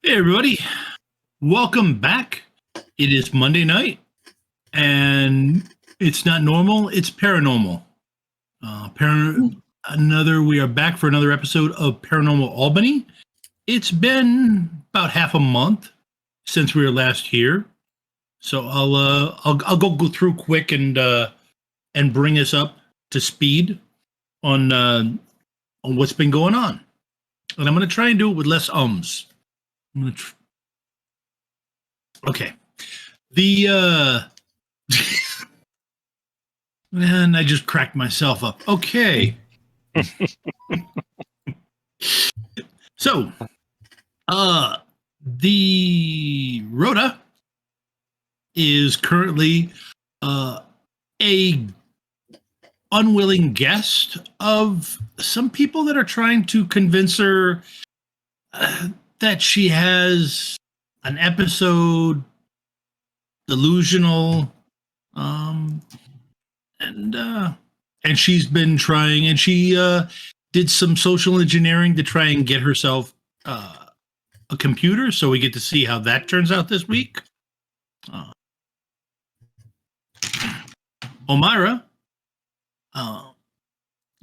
Hey, everybody. Welcome back. It is Monday night, and it's not normal, it's paranormal. We are back for another episode of Paranormal Albany. It's been about half a month since we were last here, so I'll go through quick and bring us up to speed on what's been going on, and I'm going to try and do it with less ums. Okay. And I just cracked myself up. Okay. So, the Rota is currently a unwilling guest of some people that are trying to convince her that she has an episode delusional, and she's been trying, and she did some social engineering to try and get herself a computer, so we get to see how that turns out this week. Omaira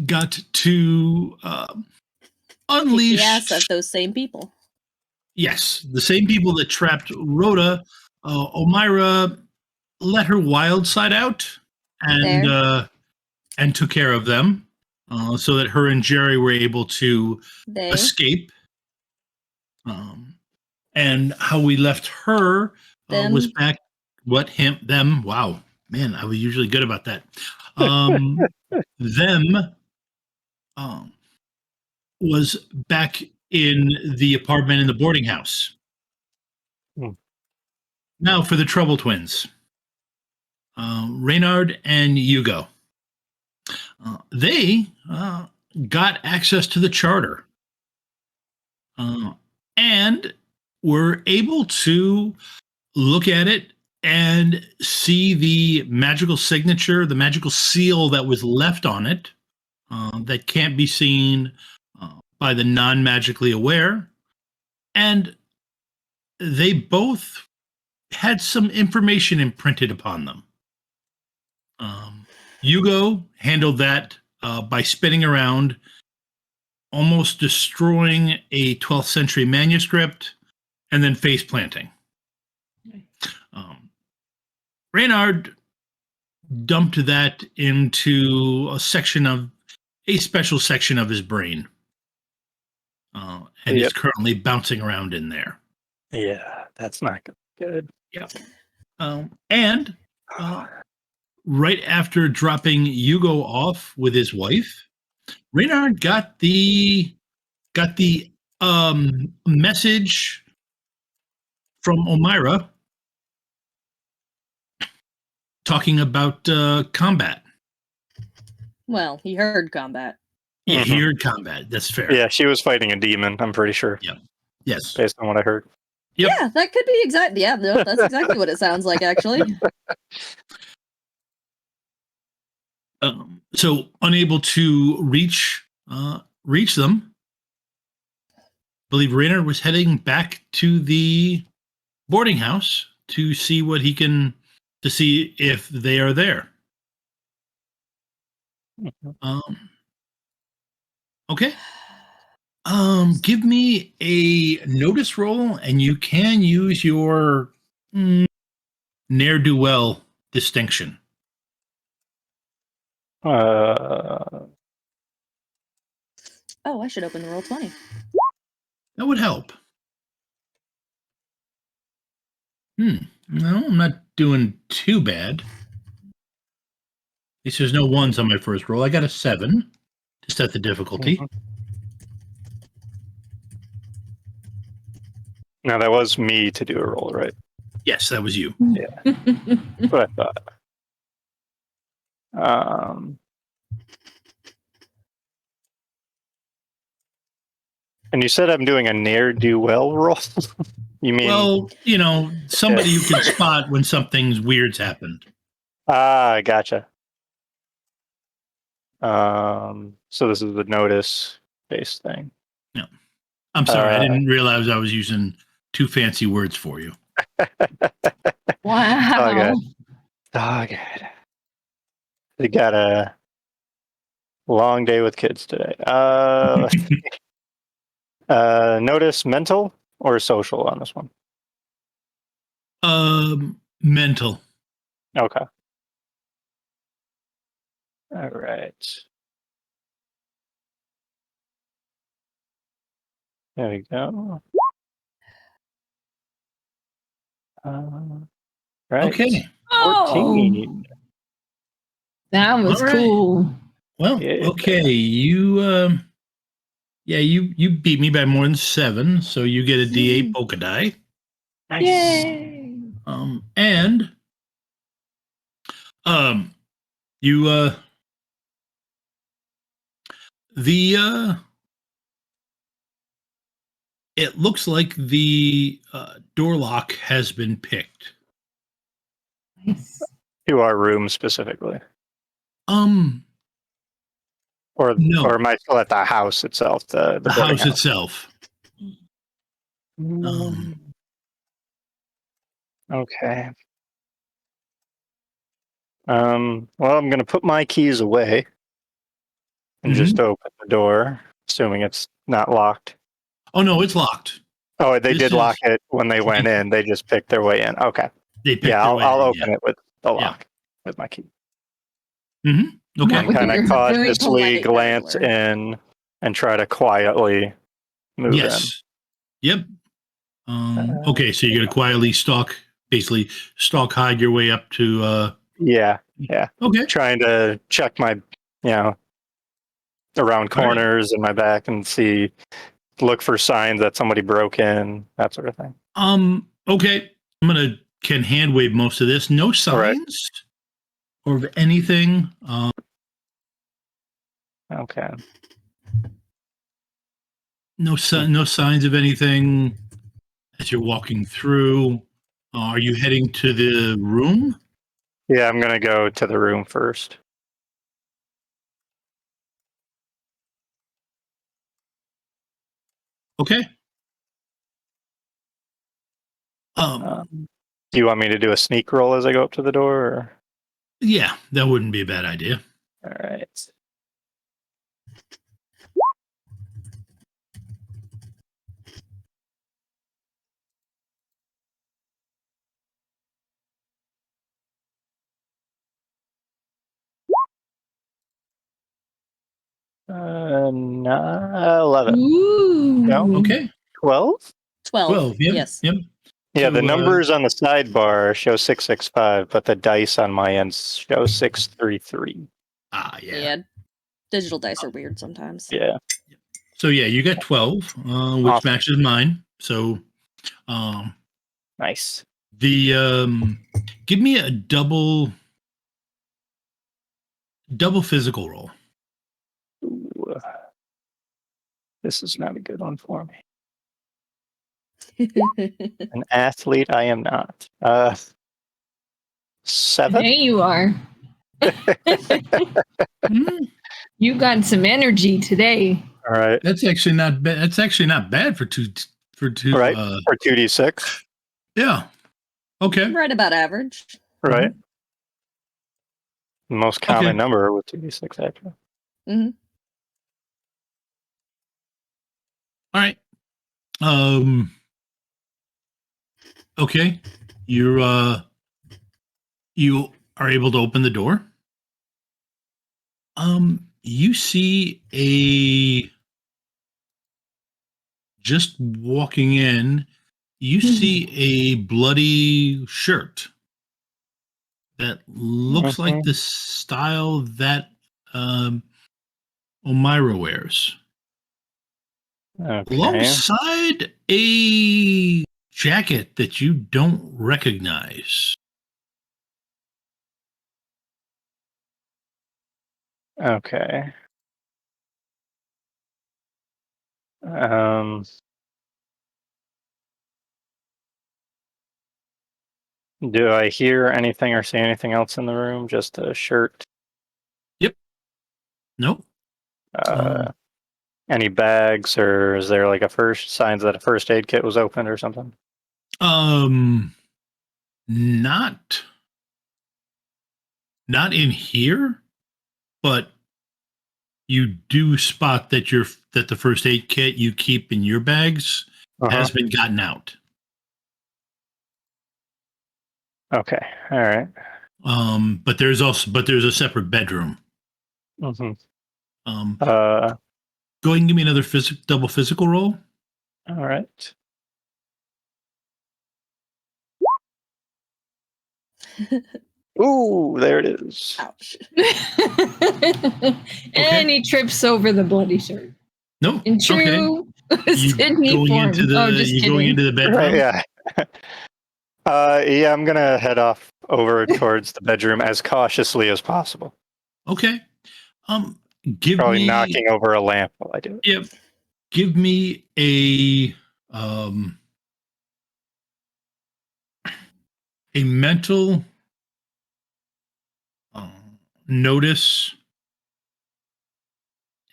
got to unleash the ass of those same people. Yes, the same people that trapped Rota. Omaira let her wild side out and took care of them, so that her and Jerry were able to escape. And how we left her was back. Them. Wow, man, I was usually good about that. Them was back in the apartment in the boarding house. Now for the Trouble Twins, Reynard and Hugo. They got access to the charter and were able to look at it and see the magical signature, the magical seal that was left on it, that can't be seen by the non-magically aware. And they both had some information imprinted upon them. Hugo handled that by spinning around, almost destroying a 12th century manuscript, and then face planting. Reynard dumped that into a special section of his brain, and is currently bouncing around in there. Yeah, that's not good. Yeah. And right after dropping Hugo off with his wife, Reynard got the message from Omaira talking about combat. Well, he heard combat. Yeah, he heard combat. That's fair. Yeah, she was fighting a demon, I'm pretty sure. Yeah. Yes. Based on what I heard. Yep. Yeah, that could be exactly. Yeah, no, that's exactly what it sounds like, actually. So unable to reach them, I believe Reynard was heading back to the boarding house to see to see if they are there. Okay. Give me a notice roll, and you can use your ne'er-do-well distinction. Oh, I should open the roll 20. That would help. No, I'm not doing too bad. At least there's no ones on my first roll. I got a 7 to set the difficulty. Now, that was me to do a roll, right? Yes, that was you. Yeah. That's what I thought. And you said I'm doing a ne'er-do-well roll? You mean... Well, somebody you can spot when something's weird's happened. Ah, gotcha. So this is the notice-based thing. Yeah. I'm sorry, I didn't realize I was using too fancy words for you. Wow. good. Oh, good. We got a long day with kids today. Let's see. Notice mental or social on this one? Mental. Okay. All right. There we go. Right. Okay. Oh, 14. that was All right. cool. Well, Yeah. okay. You you beat me by more than 7, so you get a D8 polka die. Nice. Yay. And you the it looks like the door lock has been picked. Nice. To our room specifically. Or No. or am I still at the house itself? The The building house itself. Okay. Well, I'm gonna put my keys away and just open the door, assuming it's not locked. Oh no, it's locked. Oh, they This did lock is- it when they went in. They just picked their way in. Okay. They picked Yeah, their way I'll in, open it with the lock with my key. Okay. Not with Kind of your very cautiously polite glance burglar. in and try to quietly move Yes. Yep. Okay, so you're gonna quietly basically hide your way up to. in. Yeah. Okay. Trying to check my, around right. corners in my back and look for signs that somebody broke in, that sort of thing. Okay. Can hand wave most of this. No signs or of anything. Okay. No signs of anything as you're walking through. Are you heading to the room? Yeah, I'm gonna go to the room first. Okay. Do you want me to do a sneak roll as I go up to the door? Or? Yeah, that wouldn't be a bad idea. All right. No, 11. Ooh. No? Okay. 12? 12. Yep. Yes. Yep. Yeah, So, the numbers on the sidebar show 665, but the dice on my end show 633. Yeah. Yeah. Digital dice are weird sometimes. Yeah. So yeah, you got 12, which Awesome. matches mine. So Nice. give me a double physical roll. Ooh. This is not a good one for me. An athlete, I am not. 7? There you are. You got some energy today. All right. That's actually not bad. That's actually not bad for two. Right. For 2d6. Yeah. Okay. Right about average. Right. Most common Okay. number with 2d6, actually. Mm-hmm. All right. Okay. You are able to open the door. You see just walking in, you see a bloody shirt that looks like the style that Omaira wears. Okay. Alongside a jacket that you don't recognize. Okay. Do I hear anything or see anything else in the room? Just a shirt? Yep. Nope. Any bags, or is there like signs that a first aid kit was opened or something? Not in here, but you do spot that the first aid kit you keep in your bags has been gotten out. Okay. All right. But there's a separate bedroom. Mm-hmm. Go ahead and give me another double physical roll. All right. Ooh, there it is. Ouch. And he trips over the bloody shirt. No. In true Sydney going form. into the going into the bedroom. Right, yeah. Yeah, I'm gonna head off over towards the bedroom as cautiously as possible. Okay. Give Probably me knocking over a lamp while I do it. Yep. Give me a mental notice,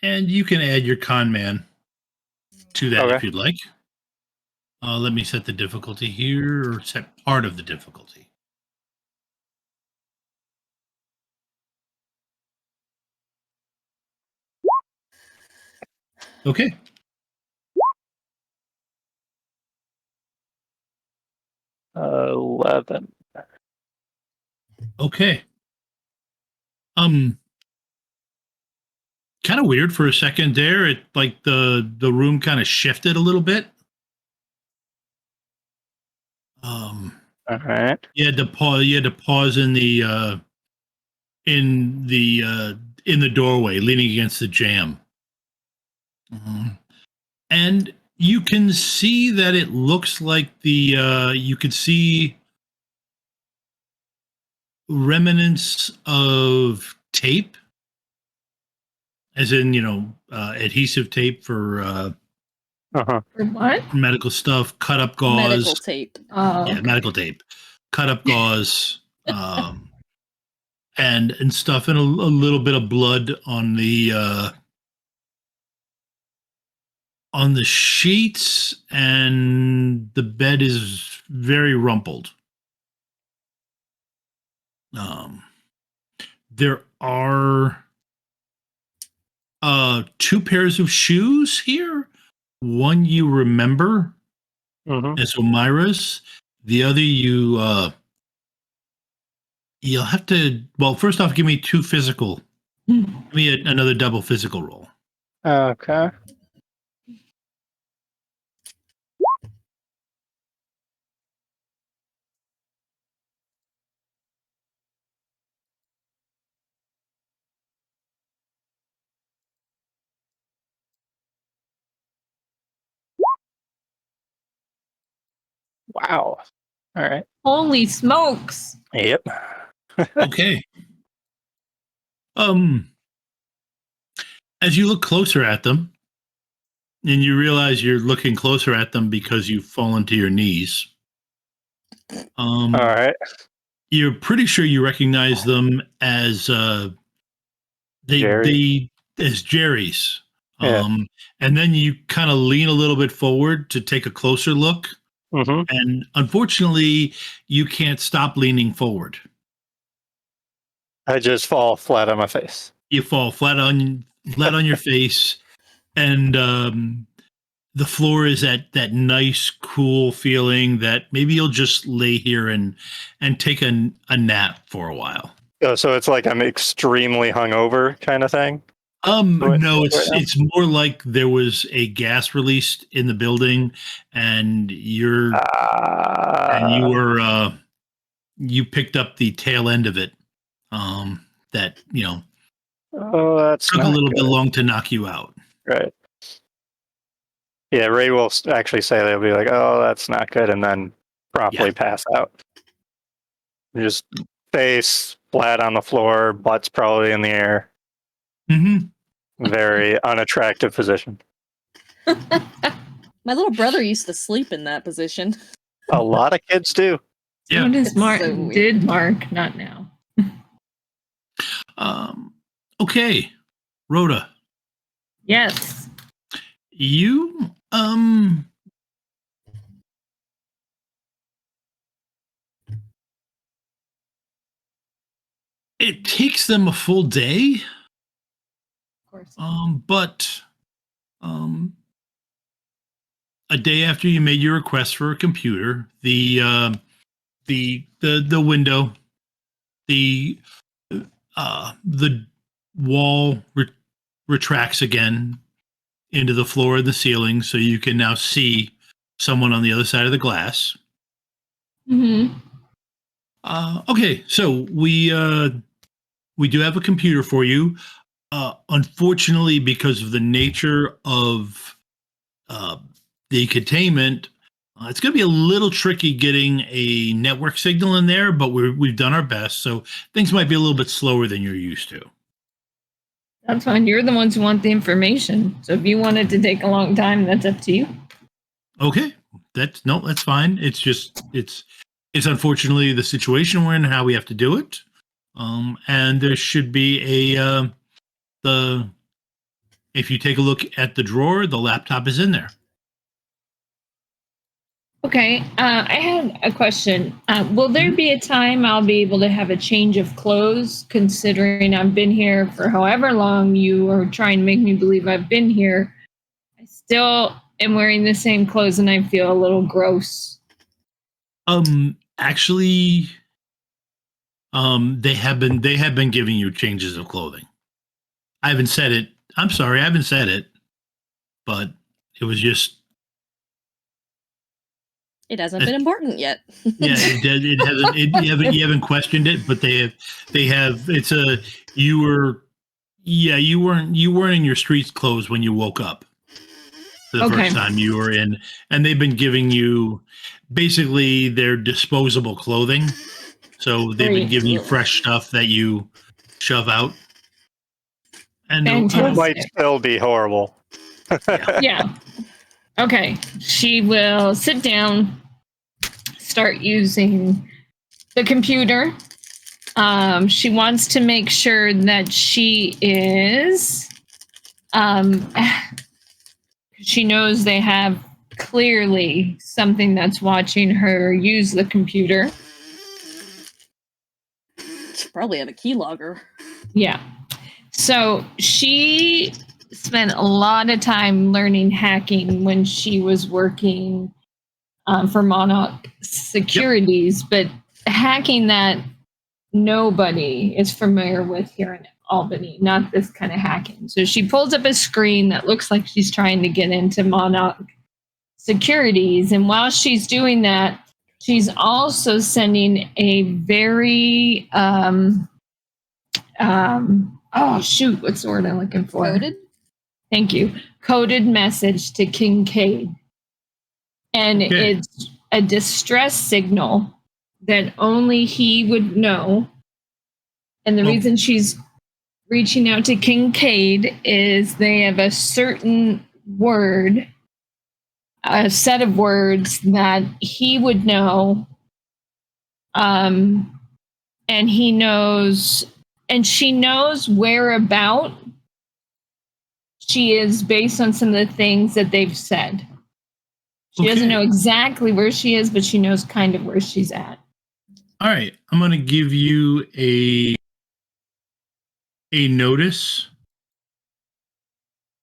and you can add your con man to that if you'd like. Let me set the difficulty here, or set part of the difficulty. Okay. Uh, 11. Okay. Kind of weird for a second there. It like the room kind of shifted a little bit. All right. You had to pause in the doorway, leaning against the jamb. And you can see that it looks like you could see remnants of tape, as in, adhesive tape for For what? medical stuff, cut up gauze. Medical tape. Oh, Yeah, medical tape, cut up gauze, and stuff, and a little bit of blood on the sheets, and the bed is very rumpled. There are 2 pairs of shoes here. One you remember as Omaira's. The other you'll have to. Well, first off, give me 2 physical. Give me another double physical roll. Okay. Wow. All right. holy smokes. Yep. Okay. As you look closer at them, and you realize you're looking closer at them because you've fallen to your knees. All right. You're pretty sure you recognize them as as Jerry's. Yeah. And then you kind of lean a little bit forward to take a closer look. And unfortunately, you can't stop leaning forward. I just fall flat on my face. You fall flat on your face, and the floor is at that nice, cool feeling that maybe you'll just lay here and take a nap for a while. Oh, so it's like I'm extremely hungover kind of thing? No, it's more like there was a gas released in the building, and you picked up the tail end of it. That that's took a little bit long to knock you out. Right. Yeah, Ray will actually say, they'll be like, "Oh, that's not good," and then promptly pass out. Just face flat on the floor, butt's probably in the air. Very unattractive position. My little brother used to sleep in that position. A lot of kids do. Yeah. What is It's Mark? so weird. Did Mark? Not now. Okay, Rhoda, Yes. you It takes them a full day, Of course. but a day after you made your request for a computer, the window, the wall retracts again into the floor and the ceiling, so you can now see someone on the other side of the glass. Mm-hmm. Okay, so we do have a computer for you. Unfortunately, because of the nature of the containment, it's going to be a little tricky getting a network signal in there, but we've done our best, so things might be a little bit slower than you're used to. That's fine. You're the ones who want the information. So if you want it to take a long time, that's up to you. Okay, that's fine. It's just it's unfortunately the situation we're in, how we have to do it. And there should be if you take a look at the drawer, the laptop is in there. Okay. I had a question. Will there be a time I'll be able to have a change of clothes, considering I've been here for however long you are trying to make me believe I've been here? I still am wearing the same clothes and I feel a little gross. Actually, they have been giving you changes of clothing. I haven't said it. I'm sorry, I haven't said it, but it was just. It hasn't been important yet. Yeah, it hasn't. You haven't questioned it, but they have. It's a you were. Yeah, you weren't in your street clothes when you woke up. The first time you were in, and they've been giving you basically their disposable clothing. So they've been giving you fresh stuff that you shove out. And it might still be horrible. Yeah. Okay. She will sit down, start using the computer. She wants to make sure that she is. She knows they have clearly something that's watching her use the computer. She probably have a keylogger. Yeah. So she spent a lot of time learning hacking when she was working for Monarch Securities, but hacking that nobody is familiar with here in Albany, not this kind of hacking. So she pulls up a screen that looks like she's trying to get into Monarch Securities. And while she's doing that, she's also sending a very, what's the word I'm looking for? Coded? Thank you. Coded message to Kincaid. And it's a distress signal that only he would know. And the reason she's reaching out to Kincaid is they have a certain word, a set of words that he would know. And he knows, and she knows whereabout she is based on some of the things that they've said. She doesn't know exactly where she is, but she knows kind of where she's at. All right. I'm going to give you a notice.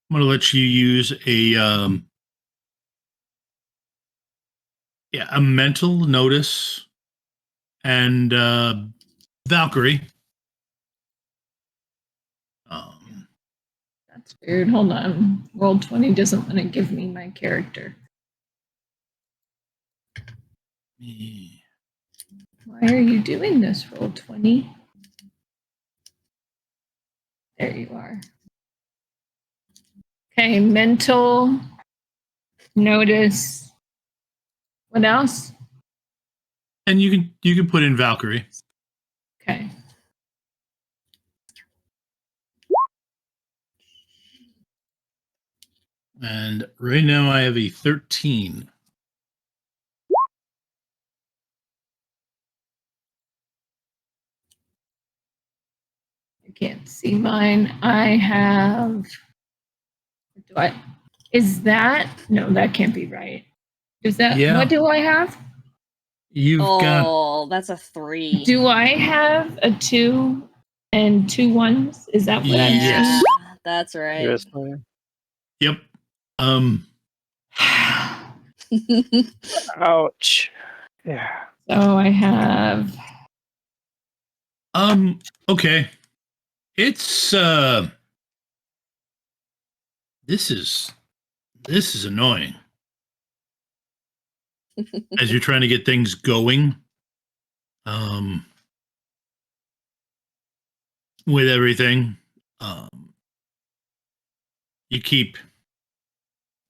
I'm going to let you use a mental notice and Valkyrie. That's weird. Hold on. Roll20 doesn't want to give me my character. Why are you doing this, Roll20? There you are. Okay, mental notice. What else? And you can put in Valkyrie. Okay. And right now I have a 13. You can't see mine. I have. Is that? No, that can't be right. Is that? Yeah. What do I have? You've got. Oh, that's a 3. Do I have a 2? and 2 1s. Is that what I'm Yes. seeing? That's right. US. Yep. Ouch. Yeah. So I have. Okay. It's this is annoying. As you're trying to get things going, with everything,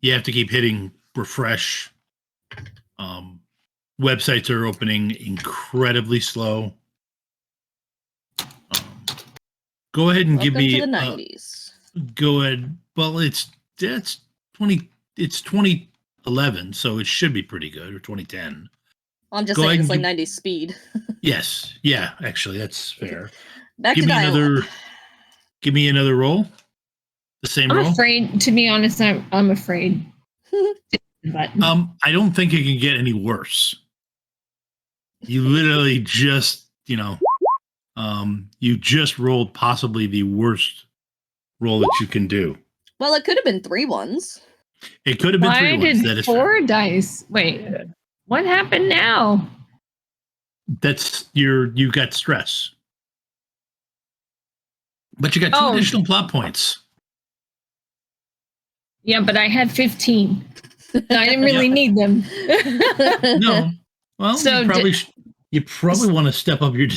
you have to keep hitting refresh. Websites are opening incredibly slow. Go ahead and Welcome give me to the 90s. go ahead. Well, it's 2011, so it should be pretty good, or 2010. I'm just Go saying ahead it's like and 90s speed. Yes, yeah, actually, that's fair. Back Give to me dial another. up. Give me another roll. The same I'm roll. afraid, to be honest, I'm afraid. But I don't think it can get any worse. You literally just, you just rolled possibly the worst roll that you can do. Well, it could have been 3 1s. It could have been why 3 ones. That did is fair. 4 dice? Wait, what happened now? That's you got stress. But you got 2 additional plot points. Yeah, but I had 15. I didn't really need them. No. Well, So you probably want to step up your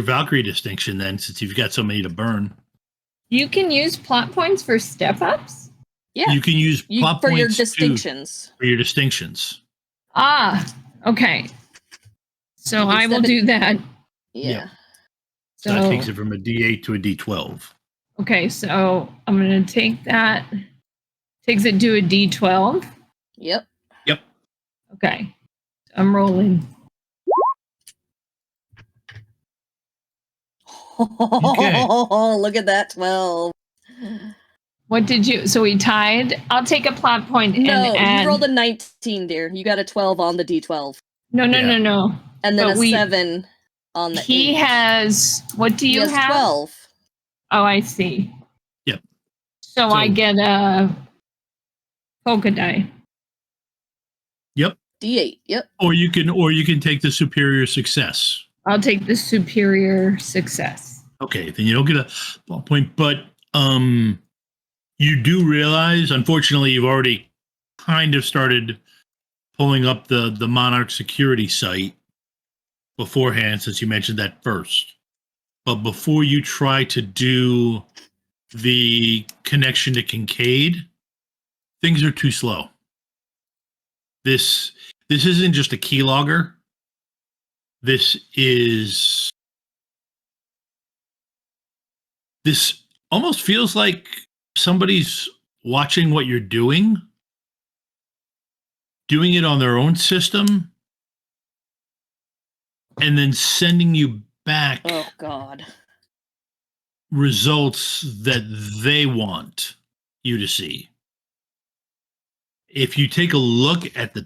Valkyrie distinction then, since you've got so many to burn. You can use plot points for step ups? Yeah. You can use plot for points your distinctions. for your distinctions. Ah, okay. So I will Instead of- do that. Yeah. So that takes it from a D8 to a D12. Okay, so I'm going to take that. Takes it to a D12. Yep. Yep. Okay. I'm rolling. Okay. Look at that 12. What did you? So we tied. I'll take a plot point No, and add. you rolled a 19, dear. You got a 12 on the D12. No. And then But a 7 on the He 8. has. What do you He has have? 12. Oh, I see. Yep. So I get a polka die. Yep. D8. Yep. Or you can take the superior success. I'll take the superior success. Okay, then you don't get a ball point, but you do realize, unfortunately, you've already kind of started pulling up the Monarch security site beforehand, since you mentioned that first. But before you try to do the connection to Kincaid, things are too slow. This isn't just a keylogger. This almost feels like somebody's watching what you're doing it on their own system, and then sending you back Oh, God. results that they want you to see. If you take a look at the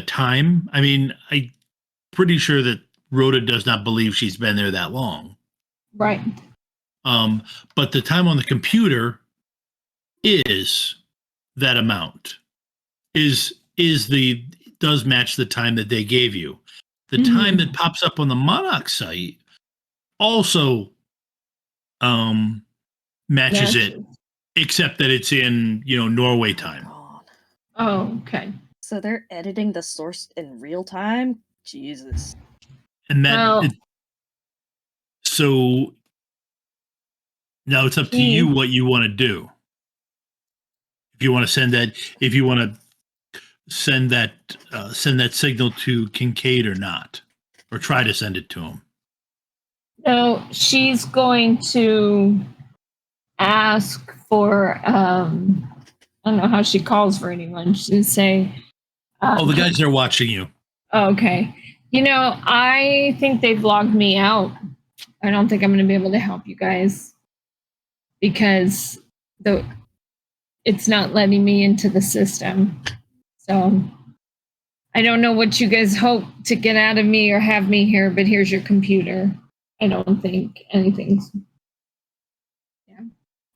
time, I mean, I'm pretty sure that Rota does not believe she's been there that long. Right. But the time on the computer is that amount. Does match the time that they gave you. The time that pops up on the Monarch site also matches it, except that it's in Norway time. God. Oh, okay. So they're editing the source in real time? Jesus. And that Well, so now it's up to you what you want to do. If you want to send that signal to Kincaid or not, or try to send it to him. no, she's going to ask for. I don't know how she calls for anyone. She'll say, the guys are watching you. Okay. I think they've logged me out. I don't think I'm going to be able to help you guys because it's not letting me into the system. So I don't know what you guys hope to get out of me or have me here, but here's your computer. I don't think anything's. Yeah.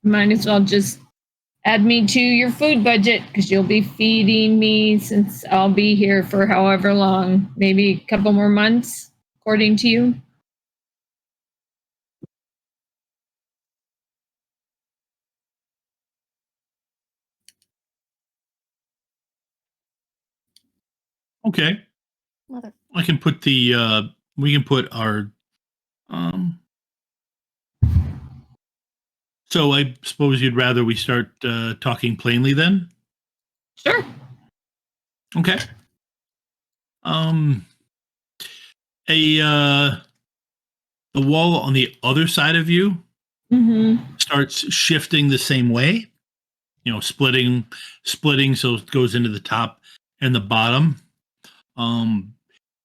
Might as well just add me to your food budget because you'll be feeding me since I'll be here for however long, maybe a couple more months, according to you. Okay. Mother. I can put the we can put our so I suppose you'd rather we start talking plainly then? Sure. Okay. A the wall on the other side of you starts shifting the same way. You know, splitting so it goes into the top and the bottom.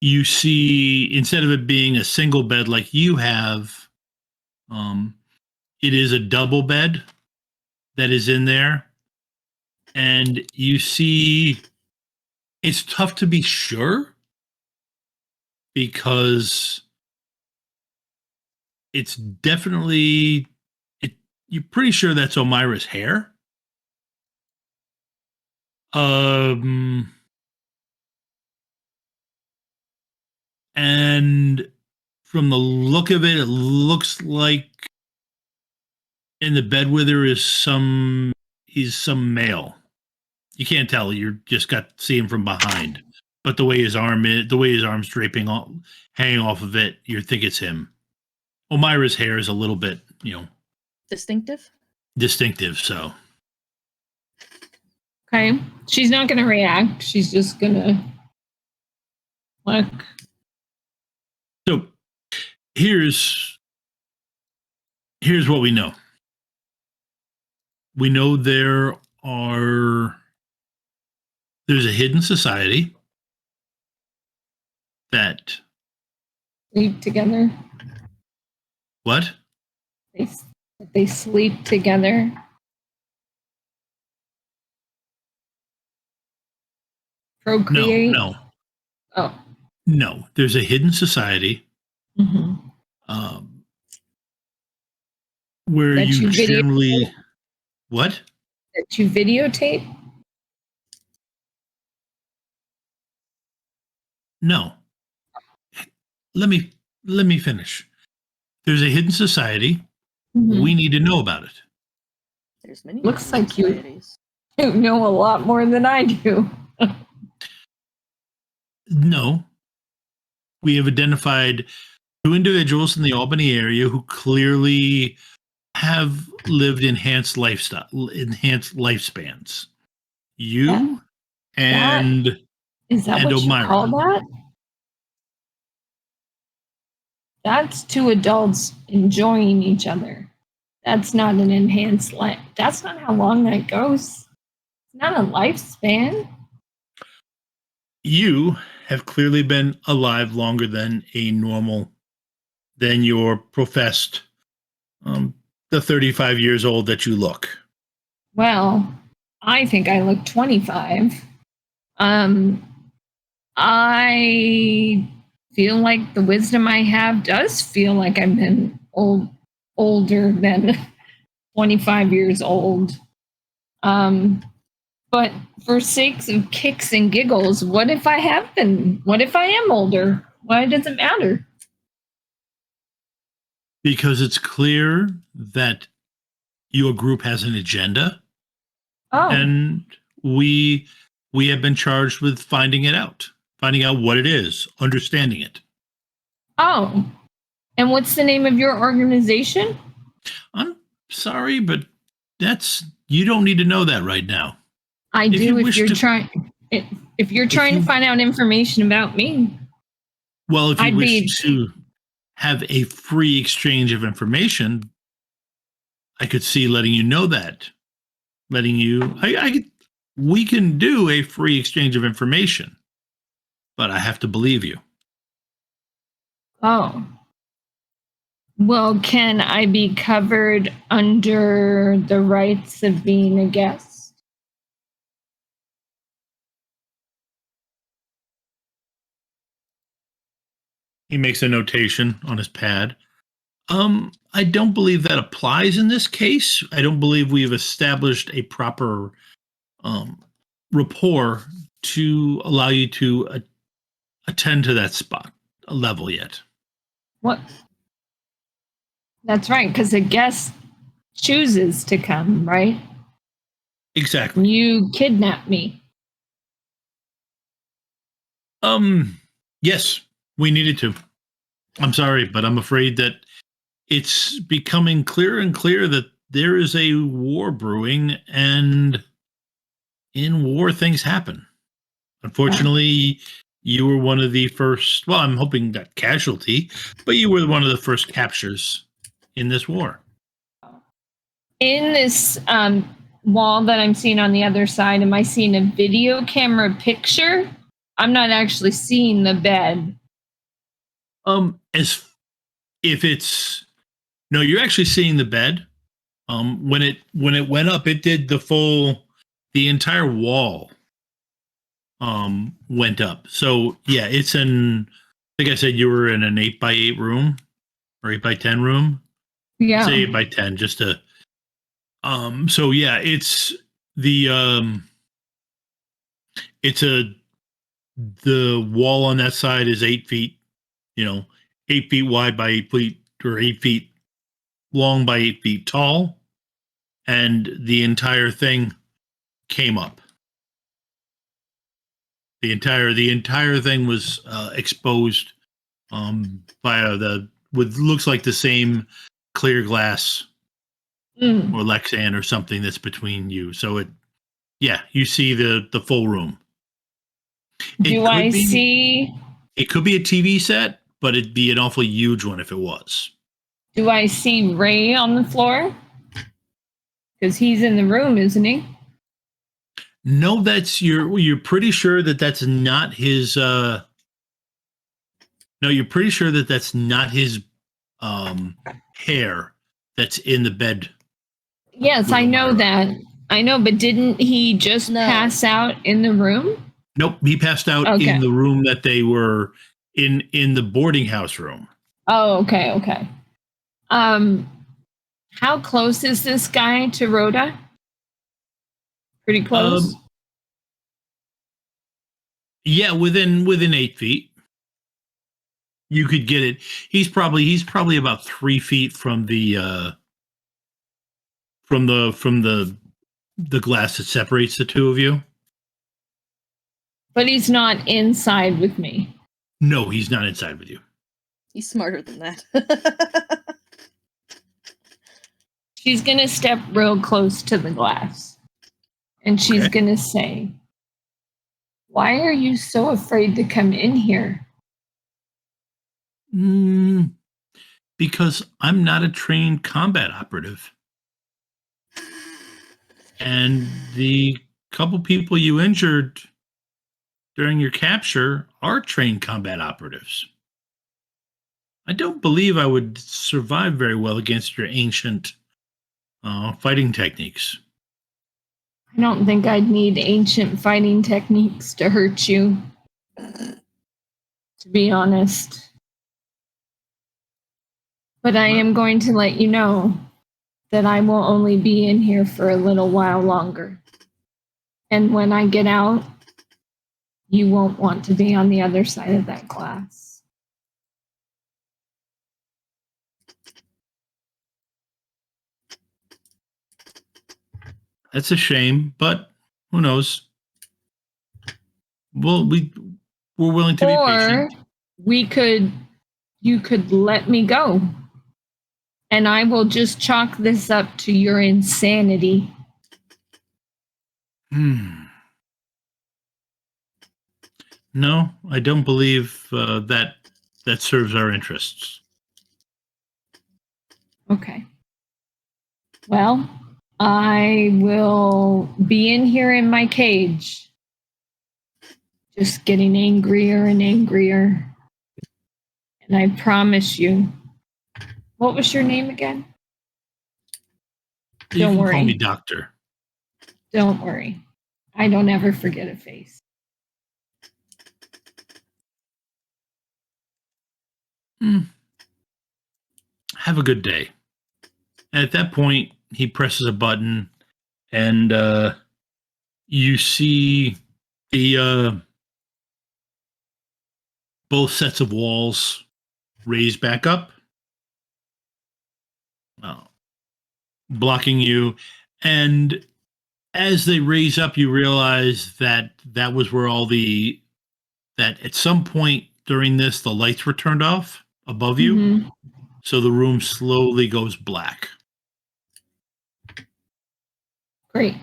You see, instead of it being a single bed like you have, it is a double bed that is in there. And you see, it's tough to be sure because it's definitely, you're pretty sure that's Omaira's hair. And from the look of it, it looks like in the bed with her he's some male. You can't tell. You just got to see him from behind. But the way his arm's draping hanging off of it, you think it's him. Omaira's hair is a little bit, Distinctive. So Okay. She's not going to react. She's just going to look. So here's what we know. We know there's a hidden society that Sleep together. what? They sleep together. Procreate. No. Oh. No, there's a hidden society where That you generally videotape? what? That you videotape? No. Let me finish. There's a hidden society. We need to know about it. There's many. Looks like societies. you know a lot more than I do. No. We have identified 2 individuals in the Albany area who clearly have lived enhanced lifespans. You and is that and what Omaira. you call that? That's 2 adults enjoying each other. That's not an enhanced life. That's not how long that goes. It's not a lifespan. You have clearly been alive longer than your professed the 35 years old that you look. Well, I think I look 25. I feel like the wisdom I have does feel like I've been older than 25 years old. But for sakes of kicks and giggles, what if I have been? What if I am older? Why does it matter? Because it's clear that your group has an agenda. Oh. And we have been charged with finding out what it is, understanding it. Oh. And what's the name of your organization? I'm sorry, but you don't need to know that right now. I do if you're trying to find out information about me. Well, if you wish to have a free exchange of information, I could see letting you know that. We can do a free exchange of information, but I have to believe you. Oh. Well, can I be covered under the rights of being a guest? He makes a notation on his pad. I don't believe that applies in this case. I don't believe we've established a proper rapport to allow you to attend to that spot level yet. What? That's right, because a guest chooses to come, right? Exactly. You kidnapped me. Yes, we needed to. I'm sorry, but I'm afraid that it's becoming clearer and clearer that there is a war brewing, and in war, things happen. Unfortunately, you were one of the first, well, I'm hoping not casualty, but you were one of the first captures in this war. In this wall that I'm seeing on the other side, am I seeing a video camera picture? I'm not actually seeing the bed. As if it's no, you're actually seeing the bed. When it went up, it did the entire wall went up. So yeah, it's like I said, you were in an 8x8 room or 8x10 room. Yeah. Say 8x10, just to so yeah, it's the the wall on that side is 8 feet, 8 feet wide by 8 feet, or 8 feet long by 8 feet tall, and the entire thing came up. The entire thing was exposed via what looks like the same clear glass or Lexan or something that's between you. So you see the full room. Do I see? It could be a TV set, but it'd be an awfully huge one if it was. Do I see Ray on the floor? Because he's in the room, isn't he? No, you're pretty sure that that's not his. No, you're pretty sure that that's not his hair that's in the bed. Yes, I know that. I know, but didn't he just pass out in the room? Nope, he passed out in the room that they were in the boarding house room. Oh, okay. How close is this guy to Rota? Pretty close. Yeah, within 8 feet. You could get it. He's probably about 3 feet from the glass that separates the two of you. But he's not inside with me. No, he's not inside with you. He's smarter than that. She's going to step real close to the glass. And she's going to say, "Why are you so afraid to come in here?" Because I'm not a trained combat operative. And the couple people you injured during your capture are trained combat operatives. I don't believe I would survive very well against your ancient fighting techniques. I don't think I'd need ancient fighting techniques to hurt you, to be honest. But I am going to let you know that I will only be in here for a little while longer. And when I get out, you won't want to be on the other side of that glass. That's a shame, but who knows? Well, we're willing to be patient. Or you could let me go. And I will just chalk this up to your insanity. No, I don't believe that serves our interests. Okay. Well, I will be in here in my cage, just getting angrier and angrier. And I promise you. What was your name again? Don't worry. Call me Doctor. Don't worry. I don't ever forget a face. Have a good day. And at that point, he presses a button, and you see the both sets of walls raise back up, blocking you. And as they raise up, you realize that that was where that at some point during this, the lights were turned off above you. Mhm. So the room slowly goes black. Great.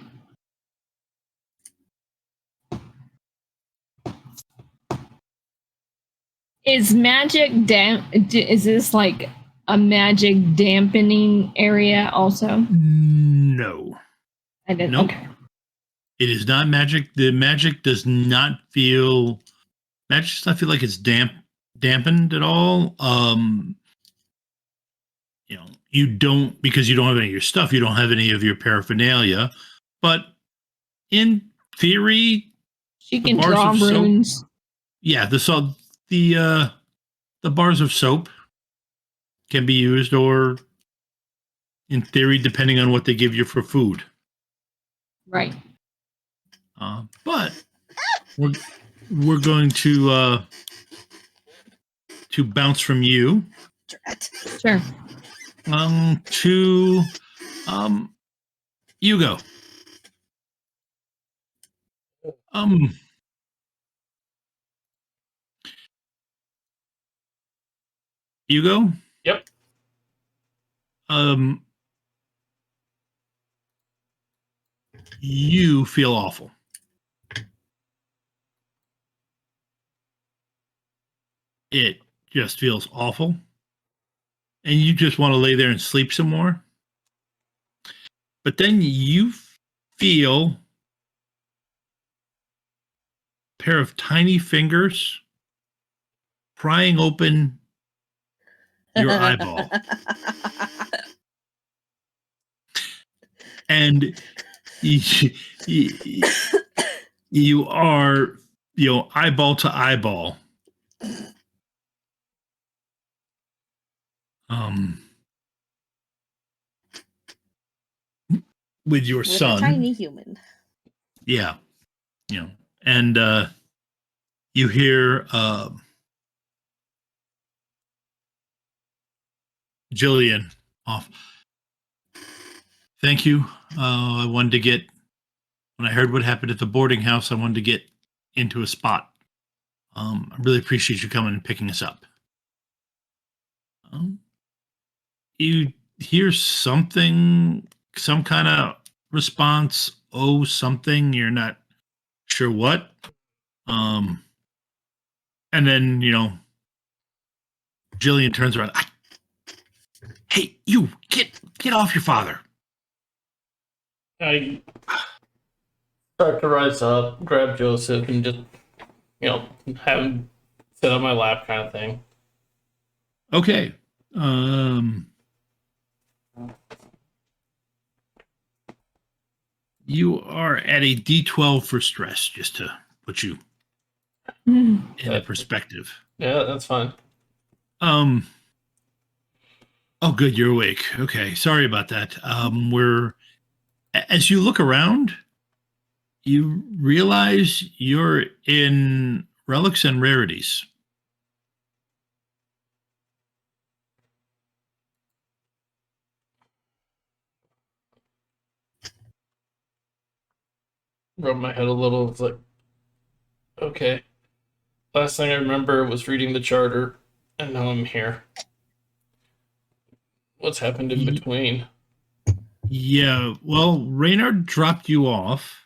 Is magic is this like a magic dampening area also? No. I didn't. Nope. Okay. It is not magic. The magic does not feel magic does not feel like it's dampened at all. You don't, because you don't have any of your stuff, you don't have any of your paraphernalia. But in theory, She the can bars draw of soap- runes. yeah, the bars of soap can be used, or in theory, depending on what they give you for food. Right. But we're going to bounce from you Sure. to Hugo. Hugo? Yep. You feel awful. It just feels awful. And you just want to lay there and sleep some more. But then you feel a pair of tiny fingers prying open your eyeball. And you are, eyeball to eyeball. With your son. A tiny human. Yeah. And you hear Jillian off. Thank you. I wanted to get, when I heard what happened at the boarding house, I wanted to get into a spot. I really appreciate you coming and picking us up. You hear something, some kind of response. Oh, something. You're not sure what. And then, Jillian turns around. Hey, you, get off your father. I start to rise up, grab Joseph, and just, have him sit on my lap kind of thing. Okay. You are at a D12 for stress, just to put you in a perspective. Yeah, that's fine. Oh, good, you're awake. Okay, sorry about that. As you look around, you realize you're in Relics and Rarities. Rub my head a little. It's like, okay. Last thing I remember was reading the charter, and now I'm here. What's happened in between? Yeah, well, Reynard dropped you off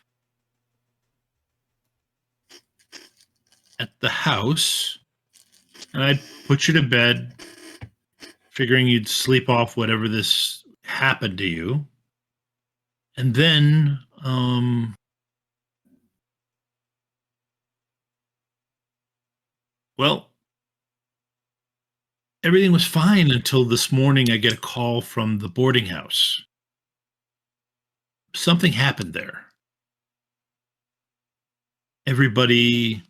at the house, and I put you to bed, figuring you'd sleep off whatever this happened to you. And then, well, everything was fine until this morning I get a call from the boarding house. Something happened there. Everybody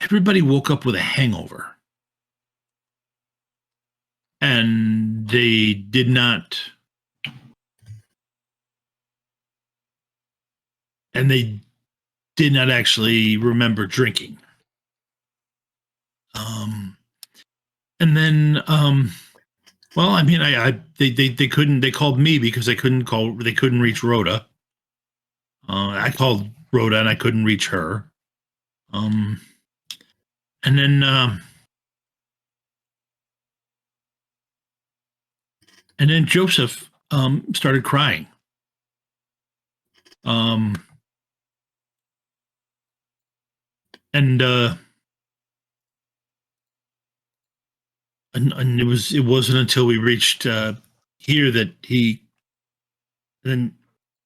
everybody woke up with a hangover. And they did not. And they did not actually remember drinking. And then, well, I mean, they couldn't. They called me because they couldn't reach Rota. I called Rota and I couldn't reach her. And then Joseph started crying. And it wasn't until we reached here that then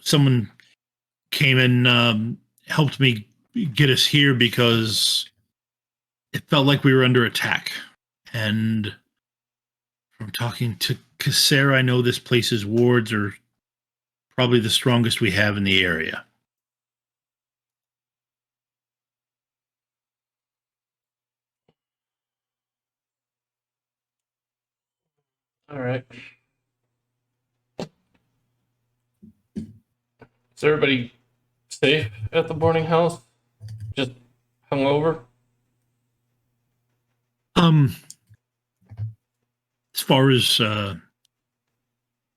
someone came and helped me get us here because it felt like we were under attack. And from talking to Cassera, I know this place's wards are probably the strongest we have in the area. All right. Is everybody safe at the boarding house? Just hungover?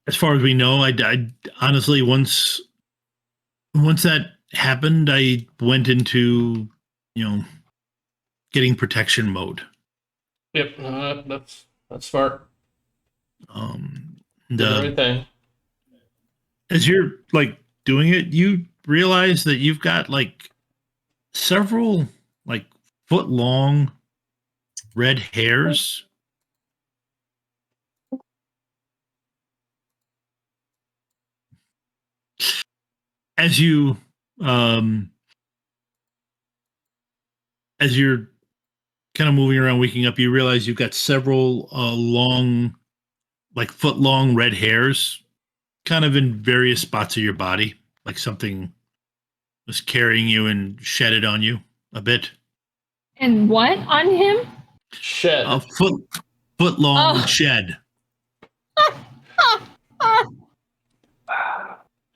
As far as we know, I honestly once that happened, I went into getting protection mode. Yep, that's smart. The right thing. As you're like doing it, you realize that you've got like several like foot long red hairs. As you're kind of moving around, waking up, you realize you've got several long, like foot long red hairs, kind of in various spots of your body, like something was carrying you and shedded on you a bit. And what on him? Shed. A foot long shed.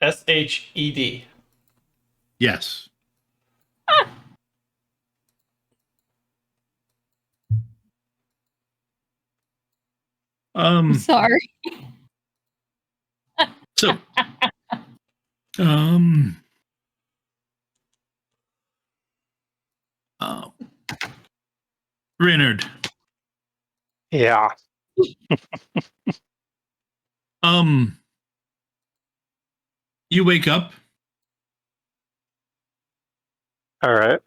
SHED. Yes. Sorry. So, Reynard. Yeah. You wake up. All right.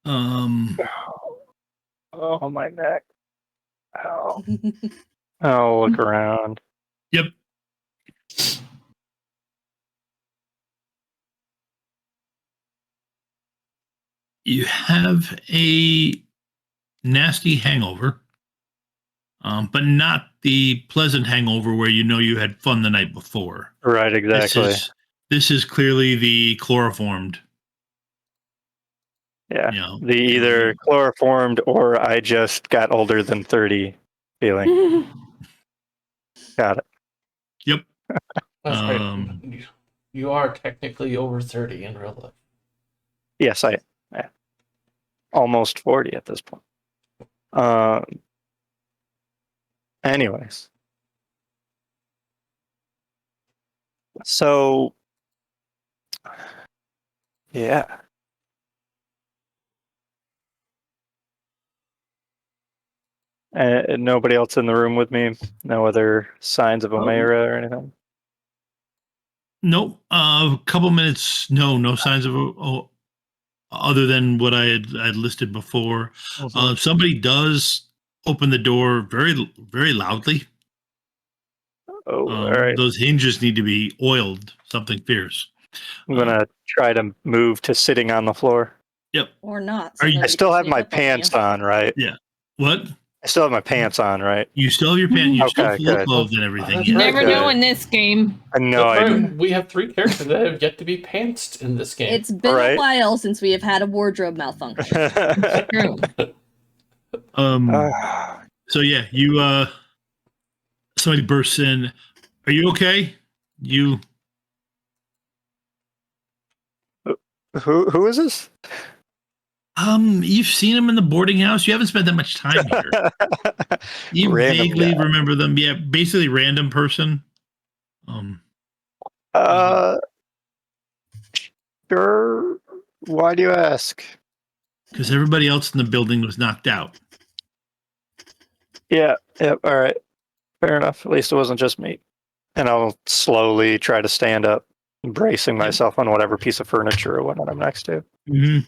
Oh, my neck. Oh. Oh, look around. Yep. You have a nasty hangover, but not the pleasant hangover where you had fun the night before. Right, exactly. This is clearly the chloroformed. Yeah. The either chloroformed or I just got older than 30 feeling. Got it. Yep. That's right. You are technically over 30 in real life. Yes, I am. Almost 40 at this point. Anyways. So, yeah. Nobody else in the room with me? No other signs of Omaira or anything? Nope. A couple minutes. No signs of other than what I had listed before. Somebody does open the door very, very loudly. Oh, all right. Those hinges need to be oiled. Something fierce. I'm gonna try to move to sitting on the floor. Yep. Or not. Are you- I still have my pants on, right? Yeah. What? I still have my pants on, right? You still have your pants. You're still Okay, full of good. clothes and everything. That's You Yeah. right. never know in this game. I know That's I right. did. We have 3 characters that have yet to be pantsed in this game. It's been Right. a while since we have had a wardrobe malfunction. True. So yeah, you somebody bursts in. Are you okay? You who is this? You've seen them in the boarding house. You haven't spent that much time here. You Random vaguely guy. remember them. Yeah, basically random person. Um, Sure. Why do you ask? because everybody else in the building was knocked out. Yeah. Yep. All right. Fair enough. At least it wasn't just me. And I'll slowly try to stand up, bracing myself on whatever piece of furniture or whatnot I'm next to. Mm-hmm.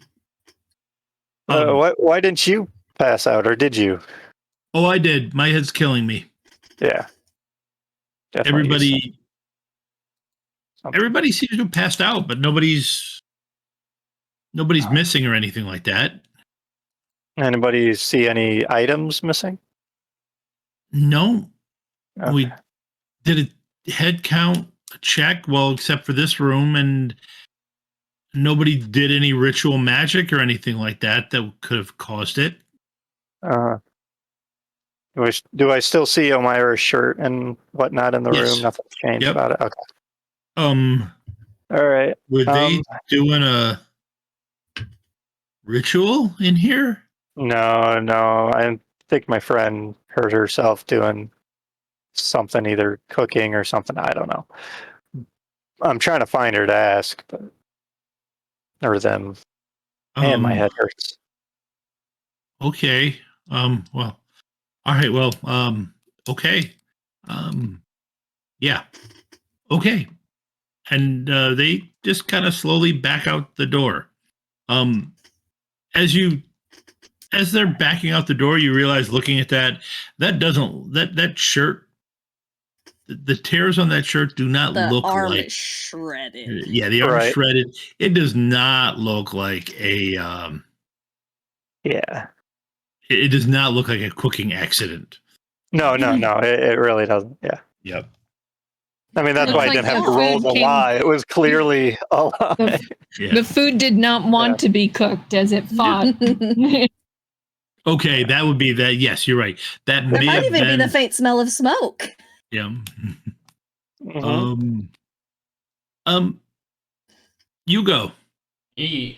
Why didn't you pass out, or did you? Oh, I did. My head's killing me. Yeah. Definitely Everybody seems to have passed out, but nobody's missing or anything like that. Anybody see any items missing? No, Okay. we did a head count check. Well, except for this room, and nobody did any ritual magic or anything like that that could have caused it. Do I still see Omaira's shirt and whatnot in the Yes. room? Nothing's changed Yep. about it. Okay. All All right. were they doing a ritual in here? No. I think my friend hurt herself doing something, either cooking or something. I don't know. I'm trying to find her to ask, but or them. And my head hurts. Okay. Well. All right. Well. Okay. Yeah. Okay. And they just kind of slowly back out the door. As they're backing out the door, you realize, looking at that shirt, the tears on that shirt do not The look arm like. is shredded. Yeah, the arm Right. shredded. It does not look like a. Yeah. It does not look like a cooking accident. No. It really doesn't. Yeah. Yep. I mean, that's Looks why I like didn't have the to roll food the came- lie. It was clearly a lie. Yeah. The food did not want to be cooked as it fought. Okay, that would be that. Yes, you're right. That There may might have even been. be the faint smell of smoke. Yeah. Mhm. You go. E.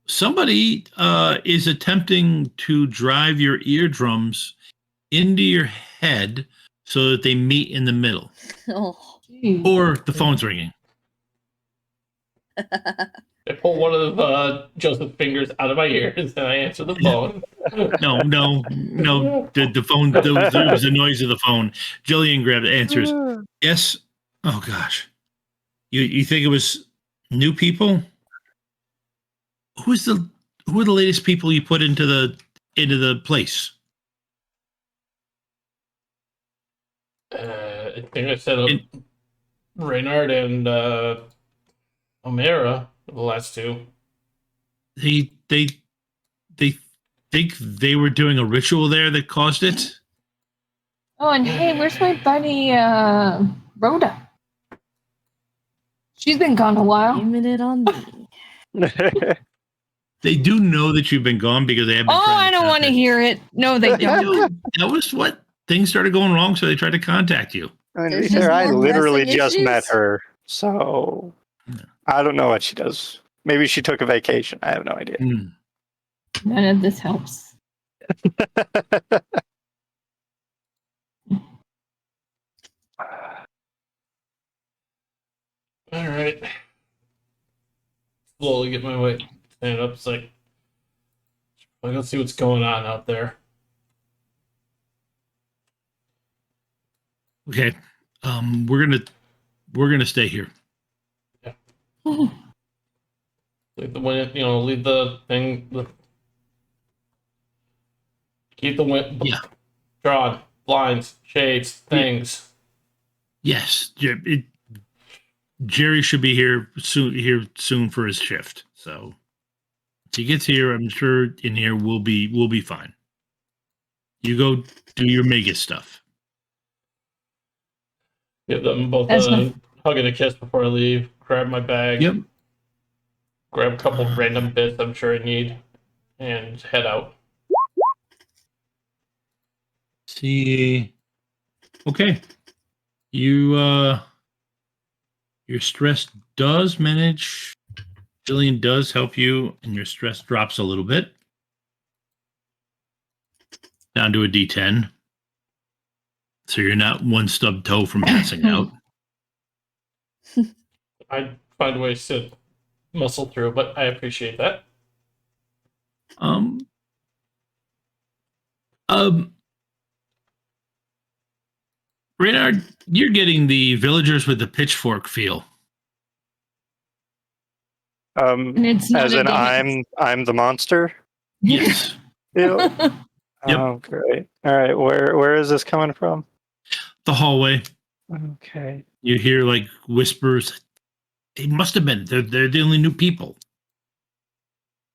Somebody is attempting to drive your eardrums into your head so that they meet in the middle, Oh. or the phone's ringing. I pull one of Joseph's fingers out of my ears and I answer the phone. No. The phone. There was the noise of the phone. Jillian grabs it, answers. Yes. Oh gosh. You think it was new people? Who are the latest people you put into the place? I think I set up Reynard and Omaira, the last 2. They think they were doing a ritual there that caused it. Oh, and hey, where's my buddy Rota? She's been gone a while. Aiming it on me. They do know that you've been gone because they have been. Oh, I don't want to hear it. No, they don't. That was what things started going wrong, so they tried to contact you. I mean, to be There's just fair, I more literally pressing just met issues? her, so I don't know what she does. Maybe she took a vacation. I have no idea. None of this helps. All right. Slowly get my way. Stand up. It's like, let's see what's going on out there. Okay, we're gonna stay here. Leave the wind, leave the thing. Keep the wind. Yeah. Drawn blinds, shades, things. Yes, Jerry should be here soon for his shift. So if he gets here, I'm sure in here we'll be fine. You go do your mega stuff. Give them both That's a fine. hug and a kiss before I leave. Grab my bag. Yep. Grab a couple of random bits I'm sure I need, and head out. See. Okay. You your stress does manage. Jillian does help you, and your stress drops a little bit. Down to a D10. So you're not one stub toe from passing out. I find ways to muscle through, but I appreciate that. Um, Reynard, you're getting the villagers with the pitchfork feel. And it's not As a in, demon. I'm the monster. Yes. Ew. Yep. Oh, great. All right, where is this coming from? The hallway. Okay. You hear like whispers. They must have been. They're the only new people.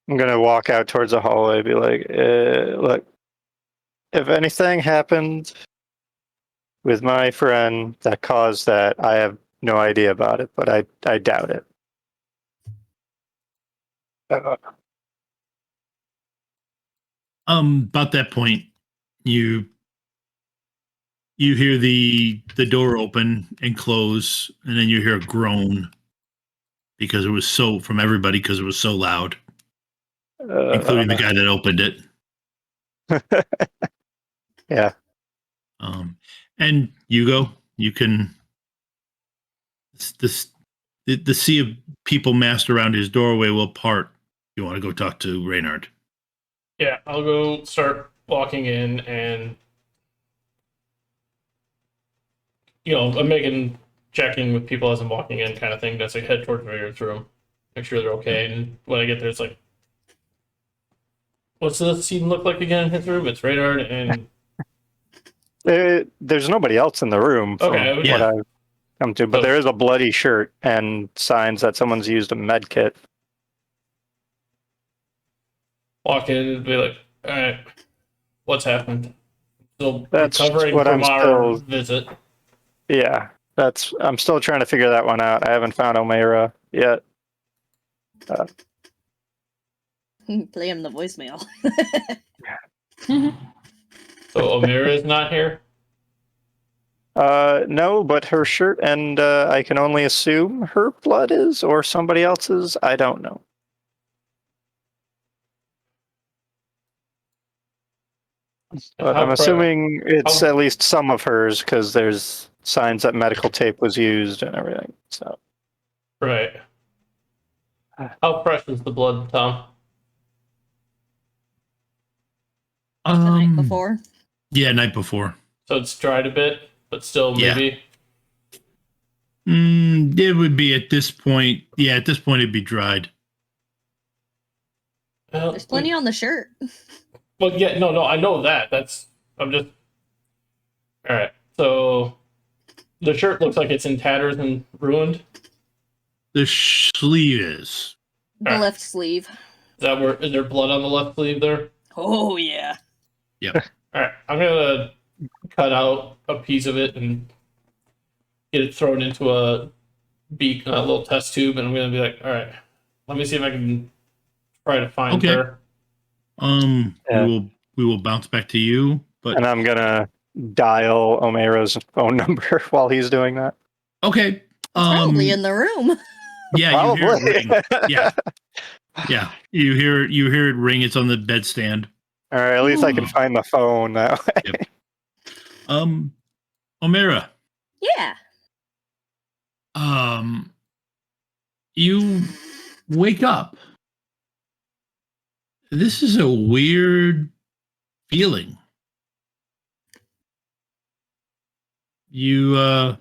I'm gonna walk out towards the hallway, be like, look, if anything happened with my friend that caused that, I have no idea about it, but I doubt it. About that point, you hear the door open and close, and then you hear a groan because it was so from everybody because it was so loud, including the guy that opened it. Yeah. And Hugo, you can the sea of people massed around his doorway will part. You want to go talk to Reynard? Yeah, I'll go start walking in, and I'm making checking with people as I'm walking in, kind of thing. That's like head towards Reynard's room, make sure they're okay. And when I get there, it's like, what's the scene look like again in his room? It's Reynard and There's nobody else in the room from Okay, what yeah. I've come to, but there is a bloody shirt and signs that someone's used a med kit. walk in and be like, all right, what's happened? Still That's recovering what from I'm our still. visit. Yeah, I'm still trying to figure that one out. I haven't found Omaira yet. Play him the voicemail. So Omaira is not here. No, but her shirt and I can only assume her blood is or somebody else's. I don't know. But I'm assuming it's at least some of hers because there's signs that medical tape was used and everything. So Right. How fresh is the blood, Tom? The night before. Yeah, night before. So it's dried a bit, but still Yeah. maybe. It would be at this point. Yeah, at this point it'd be dried. Well, There's plenty on the shirt. Well, yeah, no, I know that. I'm just. All right. So the shirt looks like it's in tatters and ruined. The sleeve is. The Alright. left sleeve. Is there blood on the left sleeve there? Oh yeah. Yep. All right. I'm gonna cut out a piece of it and get it thrown into a little test tube, and I'm gonna be like, all right, let me see if I can try to find Okay. her. Yeah. We will bounce back to you, but and I'm gonna dial Omaira's phone number while he's doing that. okay. It's probably in the room. Yeah, you hear it Probably. ring. Yeah. You hear it ring. It's on the bedstand. All right, at least I can find the phone that way. Omaira. Yeah. You wake up. This is a weird feeling. You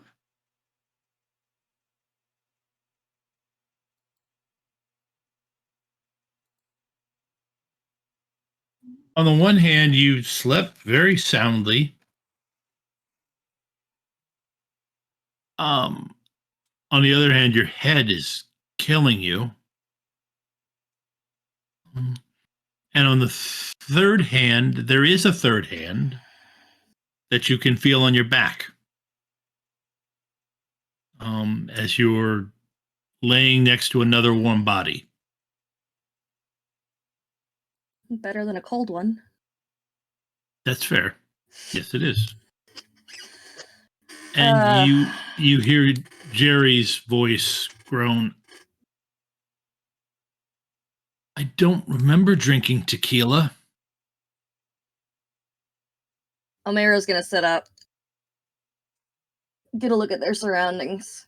on the one hand, you slept very soundly. On the other hand, your head is killing you. And on the third hand, there is a third hand that you can feel on your back. As you're laying next to another warm body. Better than a cold one. That's fair. Yes, it is. And you hear Jerry's voice groan. I don't remember drinking tequila. Omaira's gonna sit up. Get a look at their surroundings.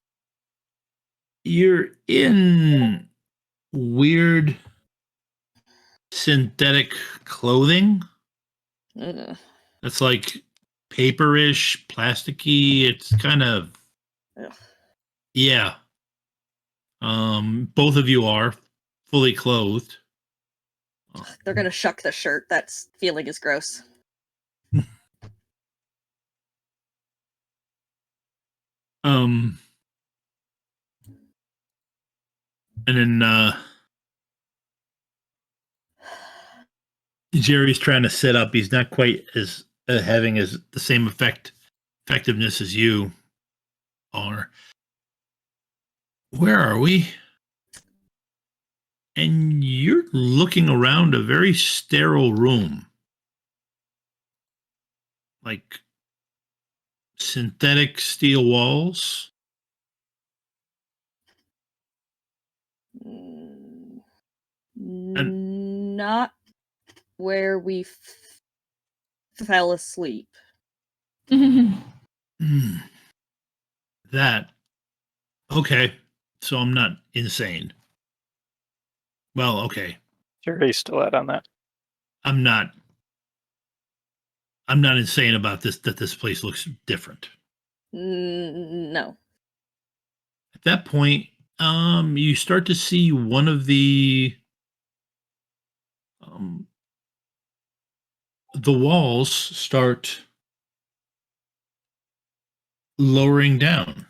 You're in weird synthetic clothing. Ugh. That's like paperish, plasticky. It's kind of Ugh. yeah. Both of you are fully clothed. They're gonna shuck the shirt. That feeling is gross. And then Jerry's trying to sit up. He's not quite as having as the same effectiveness as you are. Where are we? And you're looking around a very sterile room. Like synthetic steel walls. Not where we fell asleep. That. Okay. So I'm not insane. Well, okay. Jerry's still out on that. I'm not insane about this, that this place looks different. No. At that point, you start to see one of the walls start lowering down.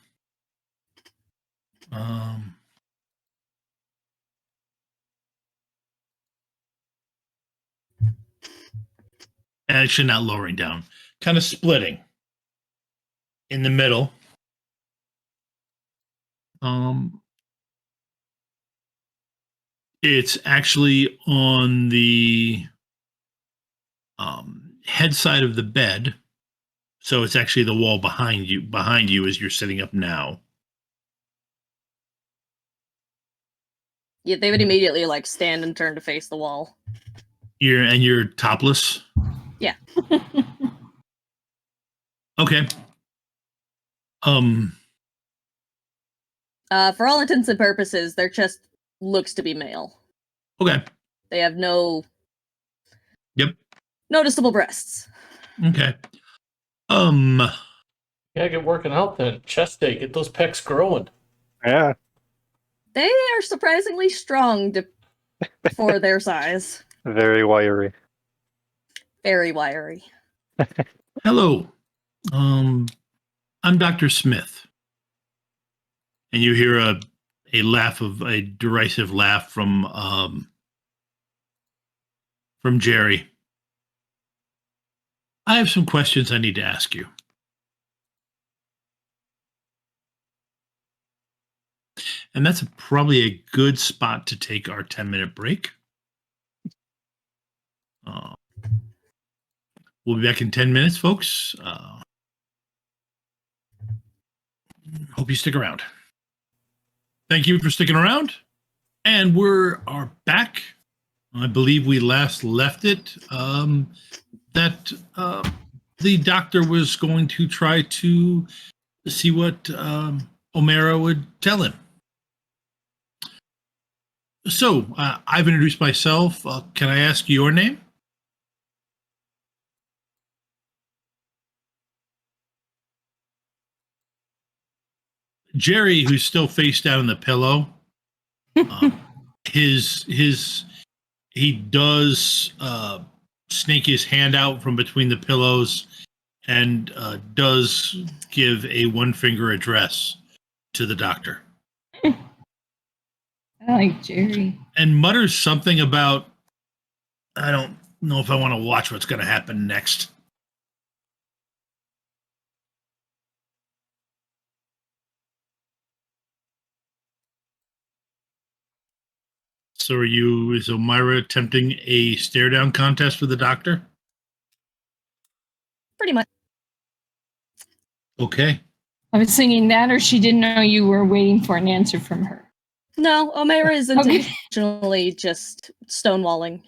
Actually, not lowering down, kind of splitting in the middle. It's actually on the head side of the bed, so it's actually the wall behind you as you're sitting up now. Yeah, they would immediately like stand and turn to face the wall. You're topless? Yeah. Okay. For all intents and purposes, their chest looks to be male. Okay. They have no noticeable breasts. Okay. Yeah, get working out then. Chest day, get those pecs growing. Yeah. They are surprisingly strong for their size. Very wiry. Very wiry. Hello. I'm Dr. Smith. And you hear a derisive laugh from Jerry. I have some questions I need to ask you. And that's probably a good spot to take our 10-minute break. We'll be back in 10 minutes, folks. Hope you stick around. Thank you for sticking around. And we are back. I believe we last left it that the doctor was going to try to see what Omaira would tell him. So, I've introduced myself. Can I ask your name? Jerry, who's still face down in the pillow, he does snake his hand out from between the pillows and does give a one-finger address to the doctor. I like Jerry. And mutters something about, I don't know if I want to watch what's going to happen next. So is Omaira attempting a stare down contest with the doctor? Pretty much. Okay. I was thinking that, or she didn't know you were waiting for an answer from her. No, Omaira is Okay. intentionally just stonewalling.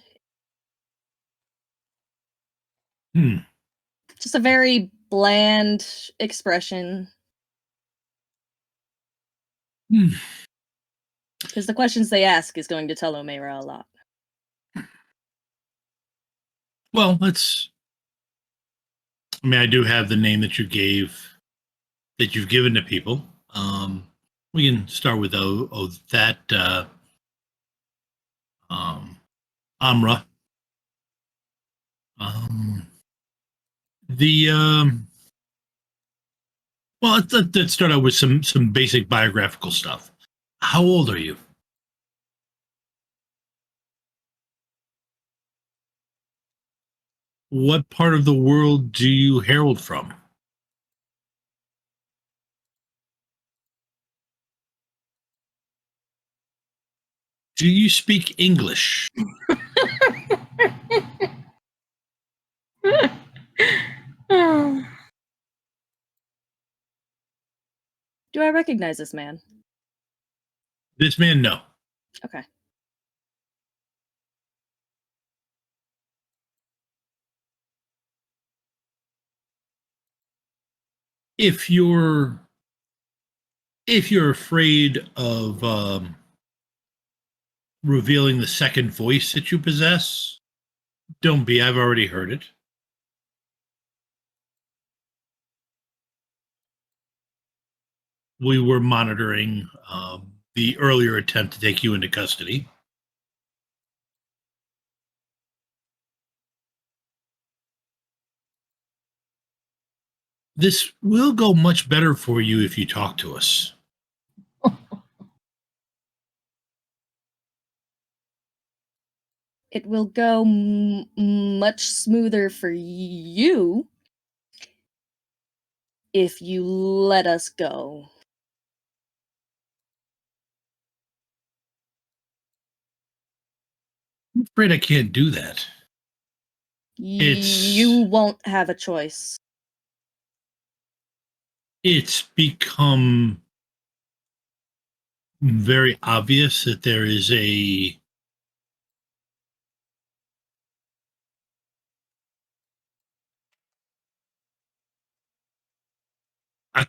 Just a very bland expression. Because the questions they ask is going to tell Omaira a lot. Well, I do have the name that you've given to people. We can start with Amra. Well, let's start out with some basic biographical stuff. How old are you? What part of the world do you herald from? Do you speak English? Do I recognize this man? This man, no. Okay. If you're afraid of revealing the second voice that you possess, don't be. I've already heard it. We were monitoring the earlier attempt to take you into custody. This will go much better for you if you talk to us. It will go much smoother for you if you let us go. I'm afraid I can't do that. You won't have a choice. It's become very obvious that there is a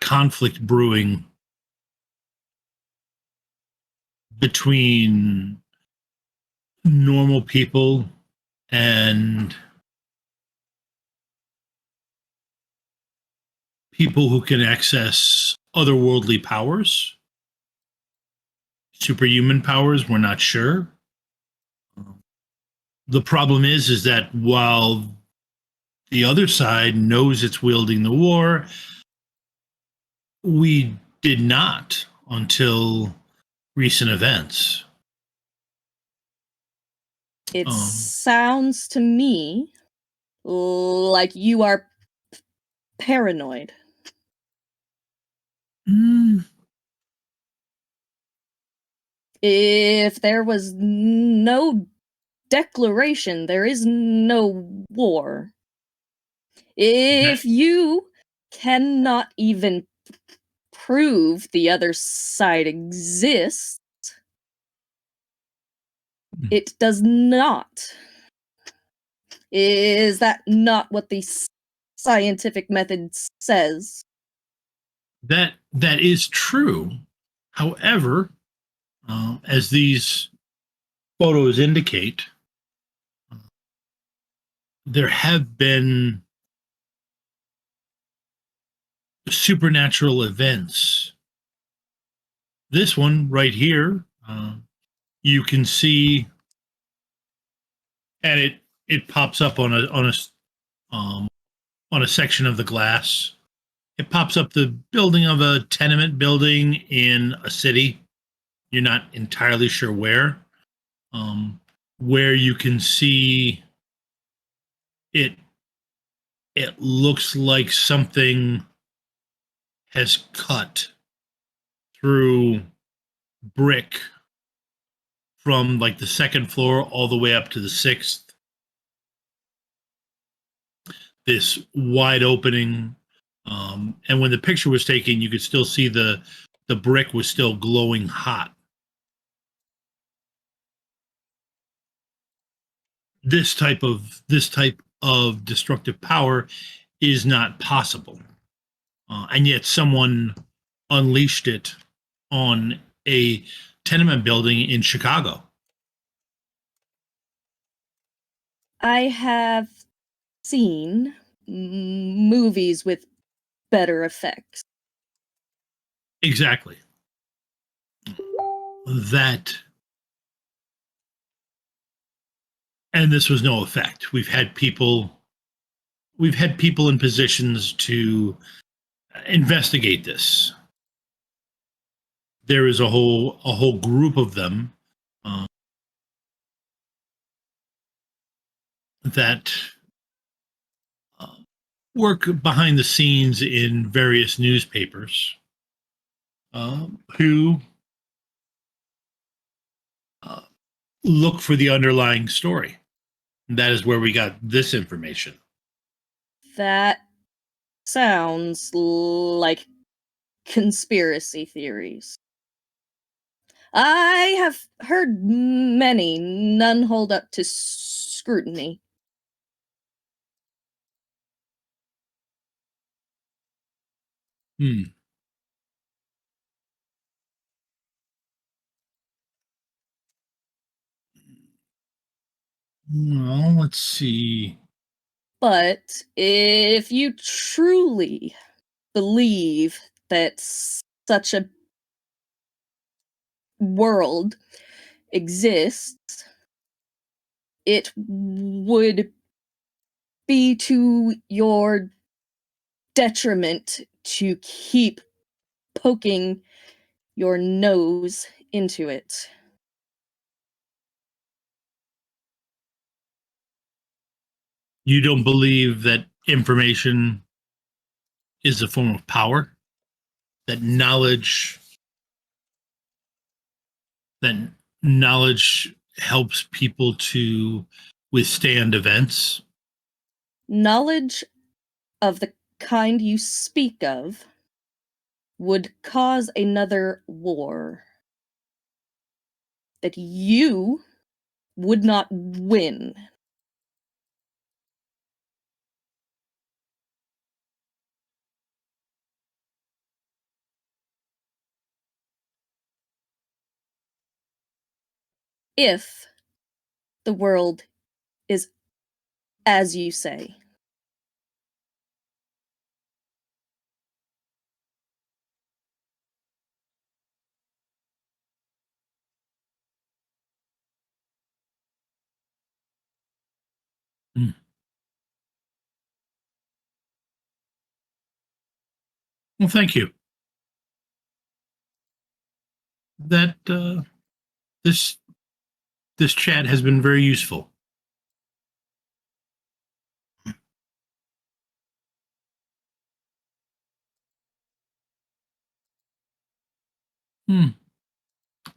conflict brewing between normal people and people who can access otherworldly powers, superhuman powers. We're not sure. The problem is that while the other side knows it's wielding the war, we did not until recent events. It sounds to me like you are paranoid. If there was no declaration, there is no war. If you cannot even prove the other side exists, it does not. Is that not what the scientific method says? That is true. However, as these photos indicate, there have been supernatural events. This one right here, you can see, and it pops up on a section of the glass. It pops up the building of a tenement building in a city. You're not entirely sure where you can see it looks like something has cut through brick from like the second floor all the way up to the sixth. This wide opening, and when the picture was taken, you could still see the brick was still glowing hot. This type of destructive power is not possible, and yet someone unleashed it on a tenement building in Chicago. I have seen movies with better effects. Exactly. That, and this was no effect. We've had people in positions to investigate this. There is a whole group of them that work behind the scenes in various newspapers who look for the underlying story. That is where we got this information. That sounds like conspiracy theories. I have heard many, none hold up to scrutiny. Well, let's see. But if you truly believe that such a world exists, it would be to your detriment to keep poking your nose into it. You don't believe that information is a form of power? That knowledge helps people to withstand events? Knowledge of the kind you speak of would cause another war that you would not win. If the world is as you say. Well, thank you. That this chat has been very useful.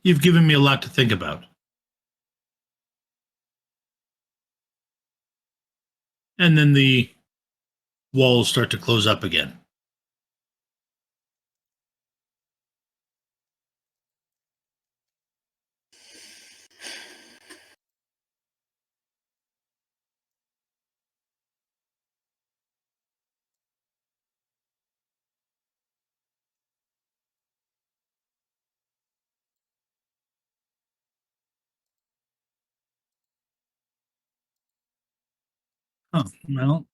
You've given me a lot to think about. And then the walls start to close up again. Oh, well,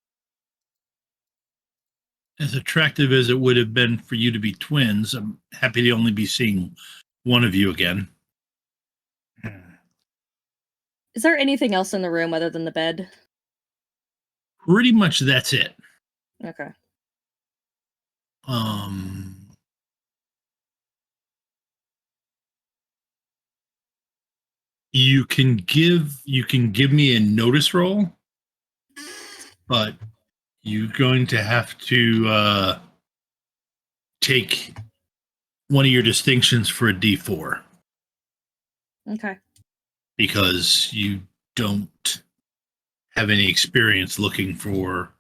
as attractive as it would have been for you to be twins, I'm happy to only be seeing one of you again. Is there anything else in the room other than the bed? Pretty much that's it. Okay. You can give me a notice roll. but you're going to have to take one of your distinctions for a D4 Okay. because you don't have any experience looking for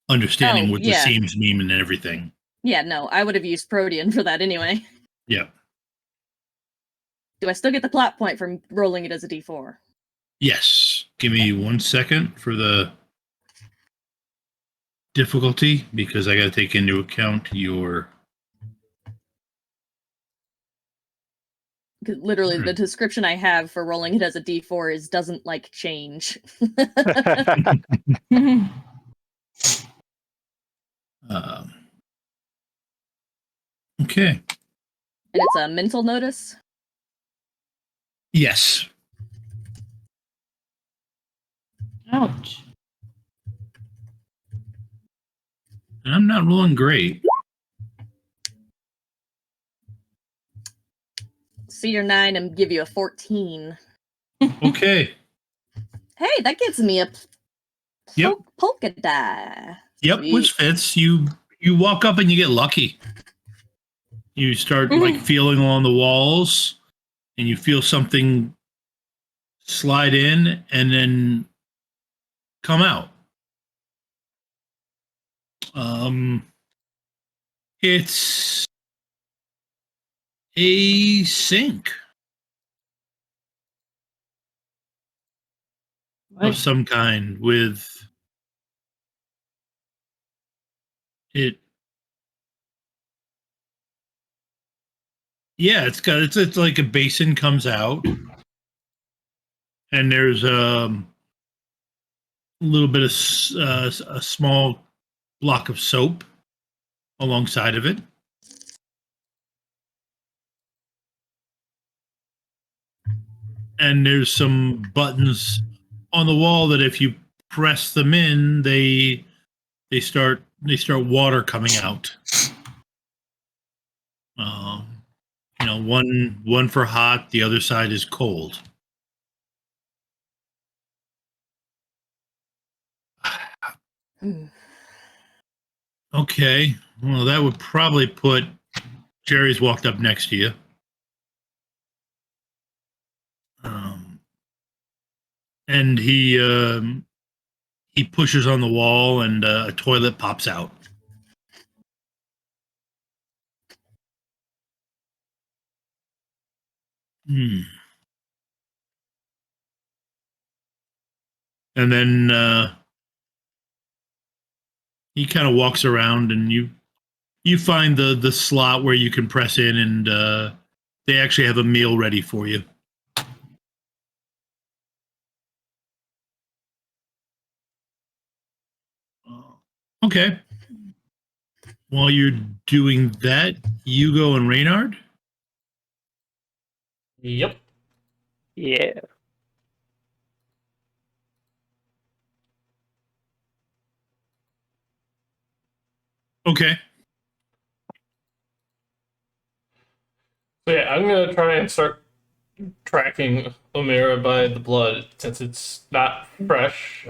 understanding what the yeah. seams mean and everything. Yeah, no, I would have used Protean for that anyway. Yeah. Do I still get the plot point from rolling it as a D4? Yes. Give me 1 second for the difficulty because I got to take into account your. 'Cause literally, the description I have for rolling it as a D4 is doesn't like change. Okay. And it's a mental notice? Yes. Ouch. I'm not rolling great. See your 9 and give you a 14. Okay. Hey, that gets me a Yep. polka die. Yep, Sweet. which fits. You walk up and you get lucky. You start like feeling along the walls, and you feel something slide in and then come out. It's a sink of What? some kind with it. Yeah, it's like a basin comes out, and there's a little bit of a small block of soap alongside of it. And there's some buttons on the wall that if you press them in, they start water coming out. One for hot, the other side is cold. Okay, well that would probably put Jerry's walked up next to you. And he pushes on the wall, and a toilet pops out. And then he kind of walks around, and you find the slot where you can press in, and they actually have a meal ready for you. Okay. While you're doing that, Hugo and Reynard. Yep. Yeah. Okay. So yeah, I'm gonna try and start tracking Omaira by the blood since it's not fresh.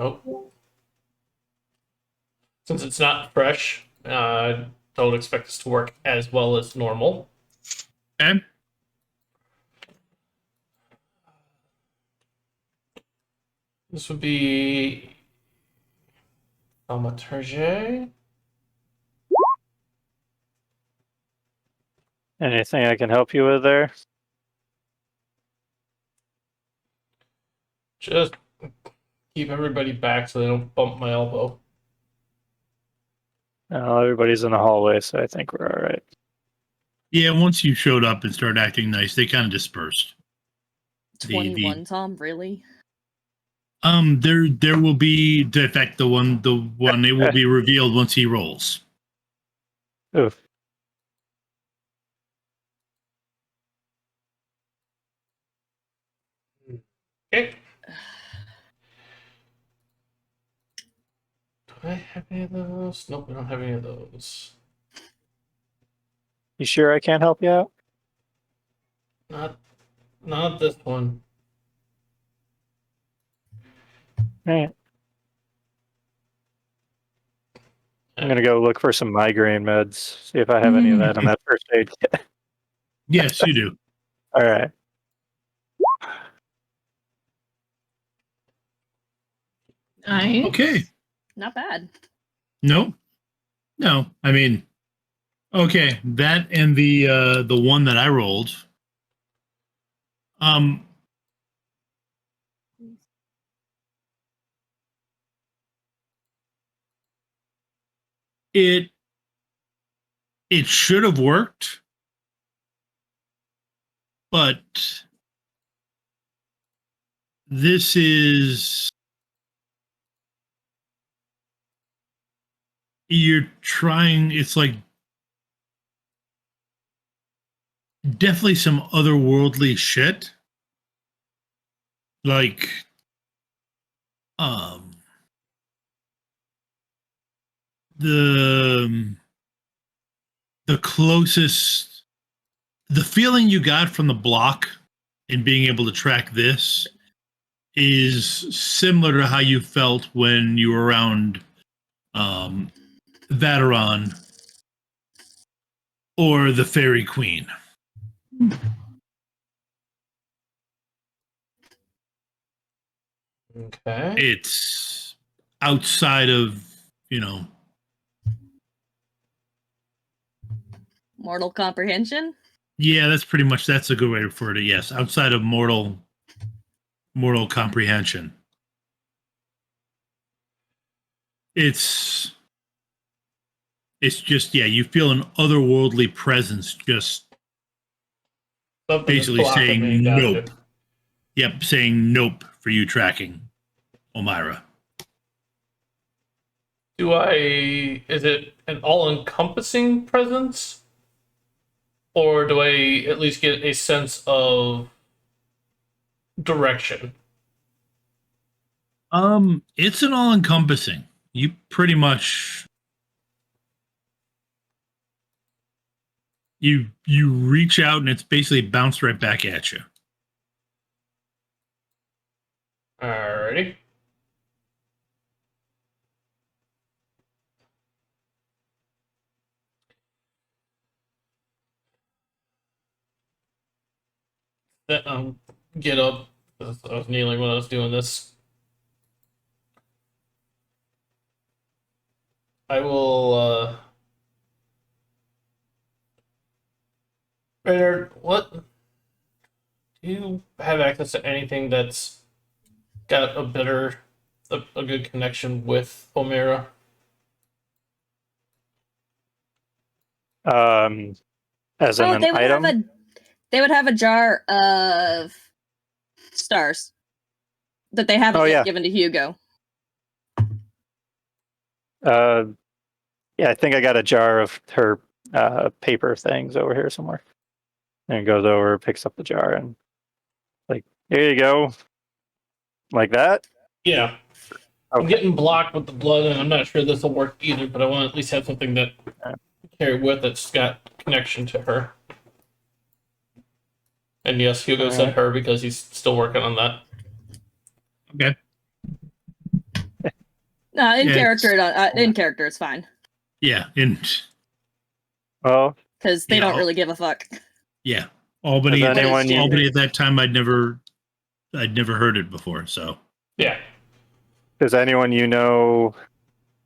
Since it's not fresh, don't expect this to work as well as normal. Okay. This would be Thaumaturge. Anything I can help you with there? Just keep everybody back so they don't bump my elbow. Everybody's in the hallway, so I think we're all right. Yeah, once you showed up and started acting nice, they kind of dispersed. 21, Tom, really? There will be, in fact, the one it will be revealed once he rolls. Oof. Okay. Do I have any of those? Nope, I don't have any of those. You sure I can't help you out? Not this one. All right. I'm gonna go look for some migraine meds. See if I have any of that on that first aid kit. Yes, you do. All right. Nice. Okay. Not bad. No. No. I mean, okay, that and the one that I rolled. It should have worked, but this is you're trying. It's like definitely some otherworldly shit, like the closest, the feeling you got from the block and being able to track this is similar to how you felt when you were around Vateron or the Fairy Queen. Okay. It's outside of, Mortal comprehension? yeah, that's a good way for it. Yes, outside of mortal comprehension. It's just, yeah, you feel an otherworldly presence just Something basically that's blocking me, saying gotcha. nope. Yep, saying nope for you tracking Omaira. Is it an all-encompassing presence? Or do I at least get a sense of direction? It's an all-encompassing. You pretty much you reach out and it's basically bounced right back at you. Alrighty. Get up. I was kneeling when I was doing this. I will, Reynard, what? Do you have access to anything that's got a good connection with Omaira? As in Oh, an item. they would have a jar of stars that they haven't yet given to Hugo. Yeah, I think I got a jar of her paper things over here somewhere. And goes over, picks up the jar, and like, here you go. Like that? Yeah. Okay. I'm getting blocked with the blood, and I'm not sure this will work either, but I want to at least have something that I carry with that's got connection to her. And yes, Hugo said her because he's still working on that. Okay. No, in Yeah, character, it's fine. Yeah, Well, because they don't really give a fuck. Yeah, Albany. Has anyone Albany at that time, I'd never heard it before. So yeah. Does anyone you know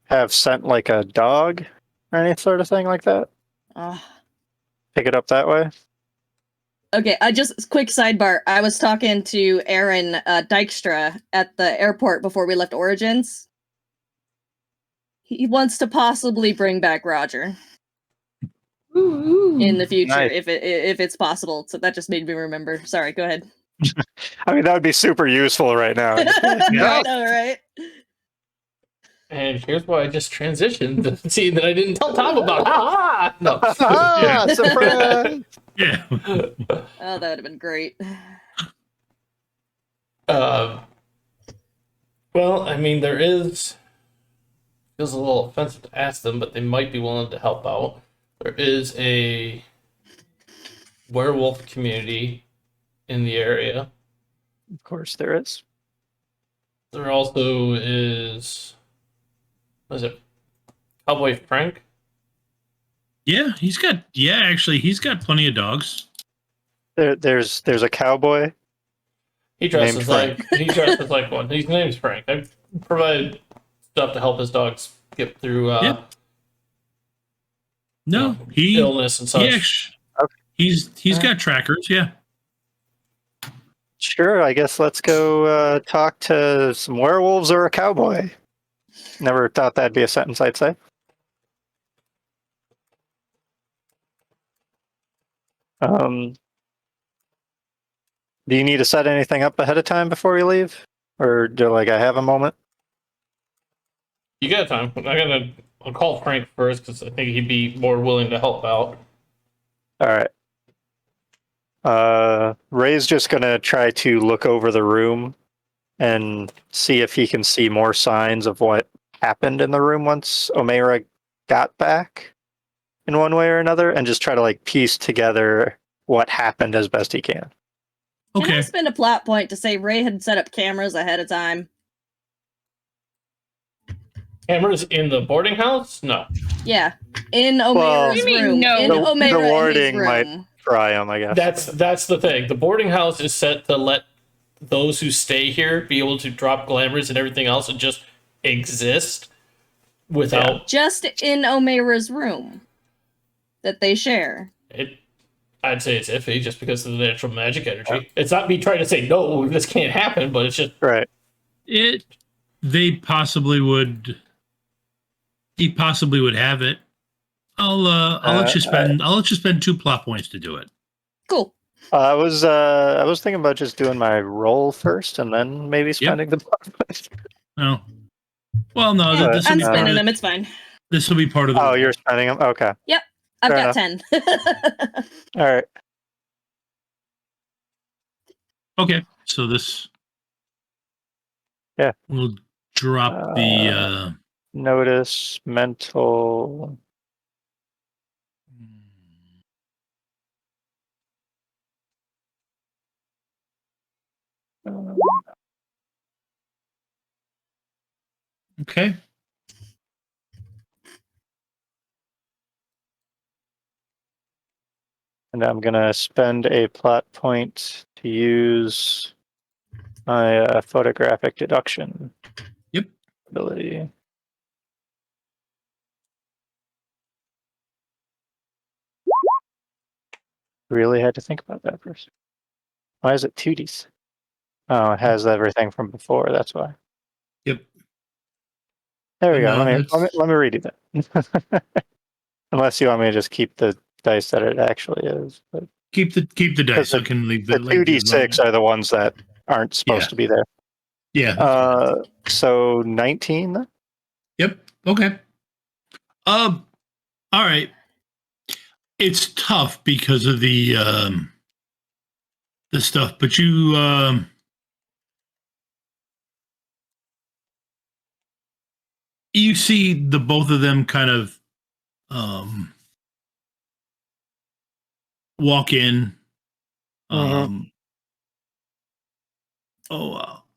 have sent like a dog or any sort of thing like that? Pick it up that way. Okay, just quick sidebar. I was talking to Aaron Dykstra at the airport before we left Origins. He wants to possibly bring back Roger in the future, Nice. if it's possible. So that just made me remember. Sorry, go ahead. I mean, that would be super useful right now. I know, right? And here's why I just transitioned the scene that I didn't tell Tom about. Ah, no. Surprise! yeah. Oh, that would have been great. Well, I mean, feels a little offensive to ask them, but they might be willing to help out. There is a werewolf community in the area. Of course there is. There also is, what is it, Cowboy Frank? Yeah, he's got plenty of dogs. There's a cowboy. He dresses Named like one. His name's Frank. I provide stuff to help his dogs get through Yeah. No, he illness and such. He's got trackers. Yeah. Sure, I guess let's go talk to some werewolves or a cowboy. Never thought that'd be a sentence I'd say. Do you need to set anything up ahead of time before we leave? Or do I have a moment? You got time. I'll call Frank first because I think he'd be more willing to help out. All right. Ray's just gonna try to look over the room and see if he can see more signs of what happened in the room once Omaira got back in one way or another, and just try to piece together what happened as best he can. Can I Okay. spend a plot point to say Ray had set up cameras ahead of time? Cameras in the boarding house? No. Yeah, in Omaira's You mean room. no. In The Omaira and his warding room. might try him, I guess. That's the thing. The boarding house is set to let those who stay here be able to drop glamours and everything else and just exist without Just in Omaira's room that they share. it. I'd say it's iffy just because of the natural magic energy. It's not me trying to say no, this can't happen, but it's just Right. They possibly would. He possibly would have it. I'll let you spend 2 plot points to do it. Cool. I was thinking about just doing my roll first and then maybe spending the plot. No. Well, no. Yeah, This will I'm be part spending of them. It's fine. This will be part of the. Oh, you're spending them? Okay. I've Fair got 10. All right. Okay. So this. Yeah. We'll drop the. Notice mental. Okay. And I'm going to spend a plot point to use my photographic deduction Yep. ability. Really had to think about that first. Why is it 2Ds? Oh, it has everything from before. That's why. Yep. There we go. No, Let me redo that. Unless you want me to just keep the dice that it actually is. But Keep the dice. the- I can leave the 2D6 are the ones that aren't supposed Yeah. to be there. Yeah. So 19 then? Yep. Okay. All right. It's tough because of the stuff, but you you see the both of them kind of walk in.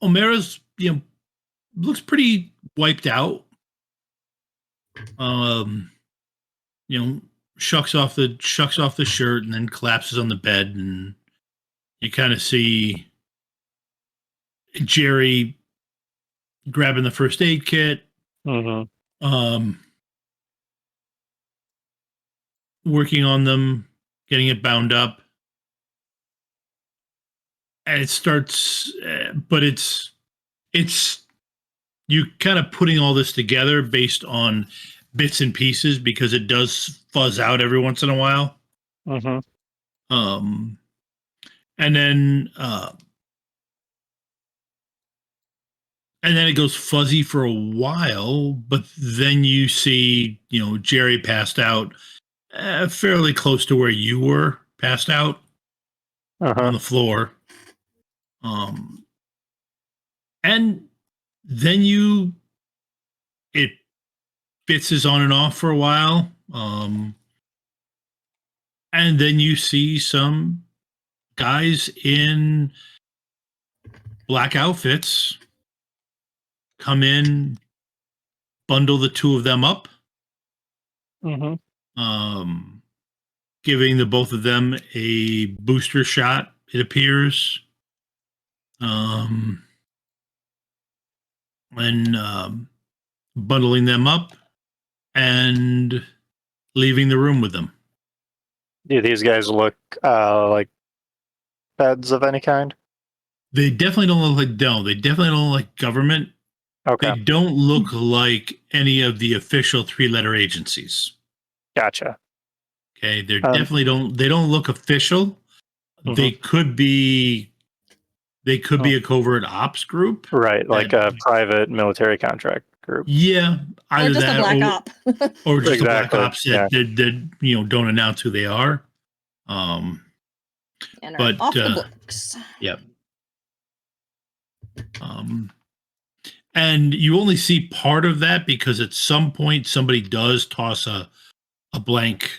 Omaira's looks pretty wiped out. Shucks off the shirt and then collapses on the bed, and you kind of see Jerry grabbing the first aid kit, working on them, getting it bound up, and it starts. But it's you kind of putting all this together based on bits and pieces because it does fuzz out every once in a while. And then it goes fuzzy for a while, but then you see, Jerry passed out fairly close to where you were passed out on the floor. And then it bitzes on and off for a while. And then you see some guys in black outfits come in, bundle the two of them up, Giving the both of them a booster shot, it appears. And bundling them up and leaving the room with them. Do these guys look like feds of any kind? They definitely don't look like They definitely don't look like government. Okay. They don't look like any of the official 3-letter agencies. Gotcha. Okay, they definitely don't. They don't look official. They could be. They could be a covert ops group, right? Like a private military contract group. Yeah, either or just that, a black op, or just exactly. a black ops that don't announce who they are. And are off the books. Yep. And you only see part of that because at some point somebody does toss a black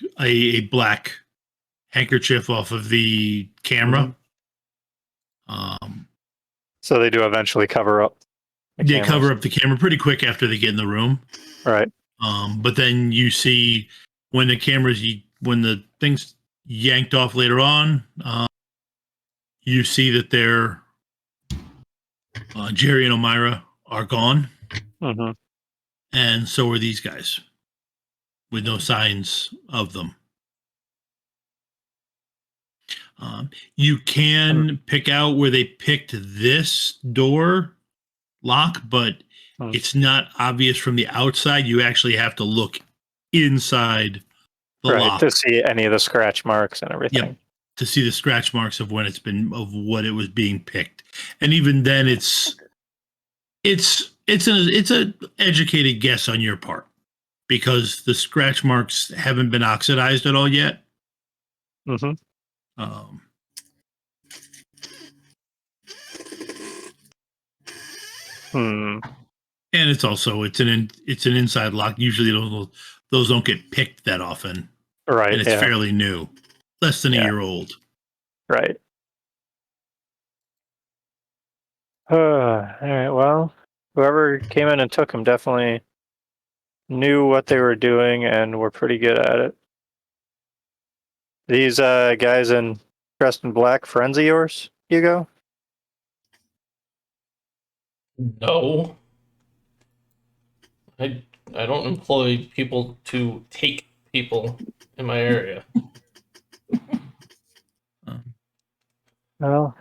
handkerchief off of the camera. So they do eventually cover up. They cover up the camera pretty quick after they get in the room. Right. But then you see when the thing's yanked off later on, you see that they're Jerry and Omaira are gone. And so are these guys with no signs of them. You can pick out where they picked this door lock, but it's not obvious from the outside. You actually have to look inside the lock to see any of the scratch marks and everything. Yep, to see the scratch marks of when of what it was being picked, and even then, it's an educated guess on your part because the scratch marks haven't been oxidized at all yet. And it's also it's an inside lock. Usually those don't get picked that often, right? And it's fairly new, less than a year old, right? All right. Well, whoever came in and took them definitely knew what they were doing and were pretty good at it. These guys dressed in black, friends of yours, Hugo? No. I don't employ people to take people in my area. Well,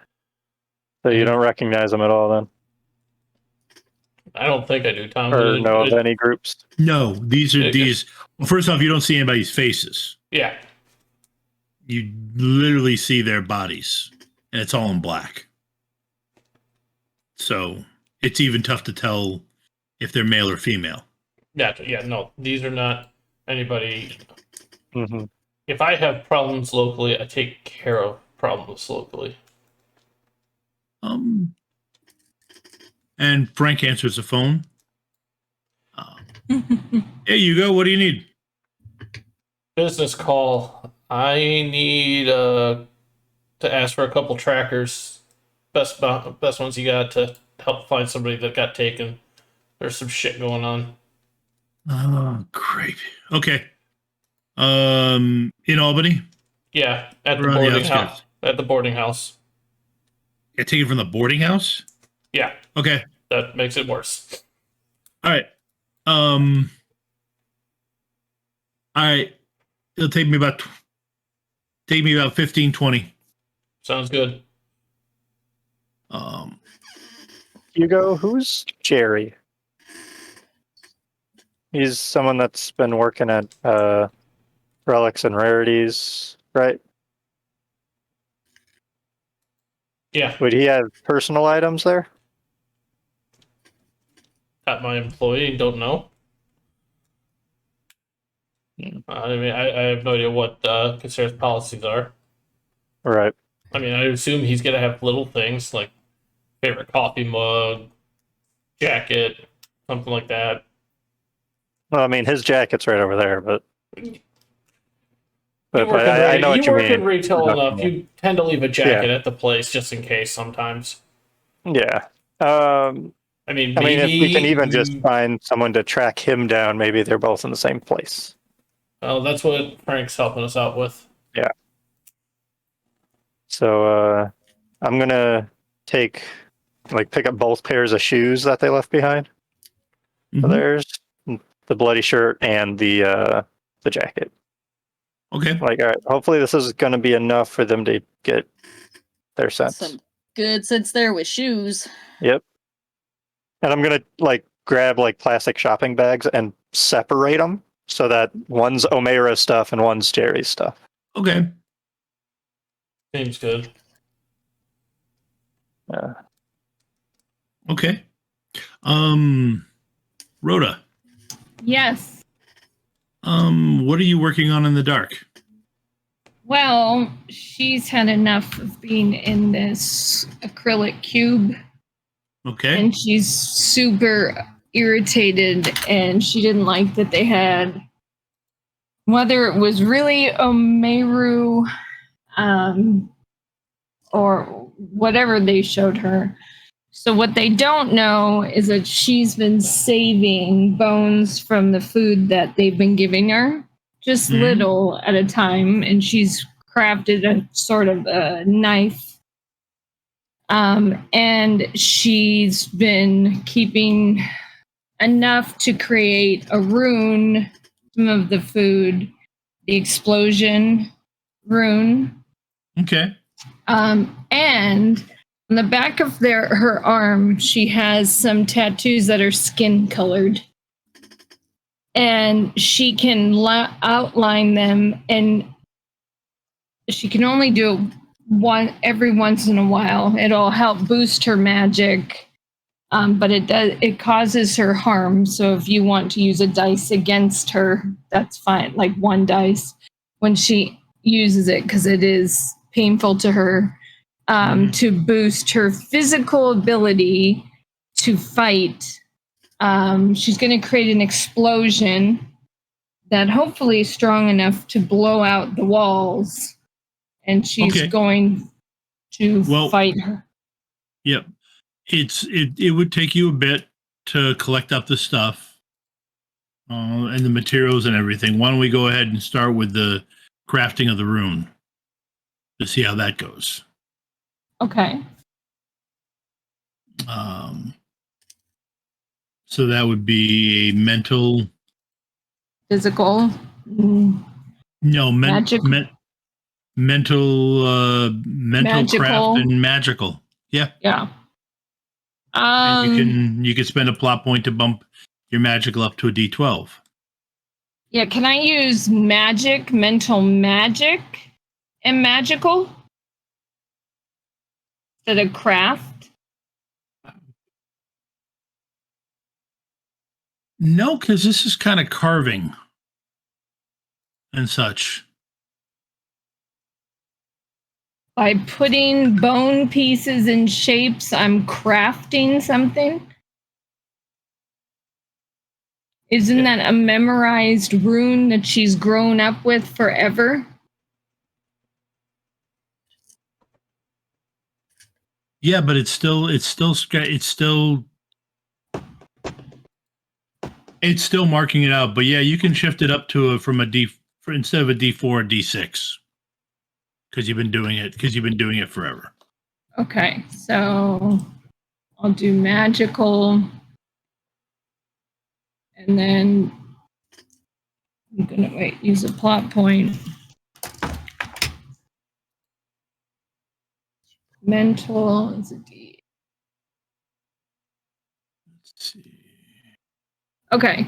so you don't recognize them at all then? I don't think I do, Tom. Or know of any groups? No, these are these. Well, first off, you don't see anybody's faces. Yeah. You literally see their bodies, and it's all in black. So it's even tough to tell if they're male or female. Yeah, no, these are not anybody. If I have problems locally, I take care of problems locally. And Frank answers the phone. Hey, Hugo, what do you need? Business call. I need to ask for a couple trackers. Best ones you got to help find somebody that got taken. There's some shit going on. Oh, great. Okay. In Albany? Yeah, at the boarding house. At the boarding house. Get taken from the boarding house? Yeah. Okay. That makes it worse. All right. All right. It'll take me about 15, 20. Sounds good. Hugo, who's Jerry? He's someone that's been working at Relics and Rarities, right? Yeah. Would he have personal items there? At my employee, don't know. I mean, I have no idea what Concert's policies are. Right. I mean, I assume he's going to have little things like favorite coffee mug, jacket, something like that. Well, I mean, his jacket's right over there, but I know what you mean. You work in retail enough, you tend to leave a jacket at the place just in case sometimes. Yeah. I mean, if we can even just find someone to track him down, maybe they're both in the same place. Well, that's what Frank's helping us out with. So I'm gonna pick up both pairs of shoes that they left behind. So Mhm. there's the bloody shirt and the jacket. Okay. All right, hopefully this is gonna be enough for them to get their sense. Some good sense there with shoes. Yep. And I'm gonna grab plastic shopping bags and separate them so that one's Omaira stuff and one's Jerry's stuff. Okay. Seems good. Yeah. Okay. Rhoda, Yes. what are you working on in the dark? Well, she's had enough of being in this acrylic cube, Okay. and she's super irritated, and she didn't like that they had, whether it was really Omeru or whatever they showed her. So what they don't know is that she's been saving bones from the food that they've been giving her, just little at a time, and she's crafted a sort of a knife. And she's been keeping enough to create a rune, some of the food, the explosion rune. Okay. And on the back of her arm, she has some tattoos that are skin colored. And she can outline them, and she can only do one every once in a while. It'll help boost her magic, but it causes her harm. So if you want to use a dice against her, that's fine. Like one dice when she uses it, because it is painful to her. To boost her physical ability to fight. She's going to create an explosion that hopefully is strong enough to blow out the walls. And she's going to fight her. Yep. It would take you a bit to collect up the stuff and the materials and everything. Why don't we go ahead and start with the crafting of the rune to see how that goes? Okay. So that would be a mental, physical, no, mental craft and magical. Yeah. Yeah. And you can spend a plot point to bump your magical up to a D12. Yeah. Can I use magic, mental magic, and magical instead of craft? No, because this is kind of carving and such. By putting bone pieces in shapes, I'm crafting something? Isn't that a memorized rune that she's grown up with forever? Yeah, but it's still marking it out. But yeah, you can shift it up to instead of a D4, a D6. Because you've been doing it forever. Okay, so I'll do magical, and then I'm gonna use a plot point. Mental is a D. Let's see. Okay,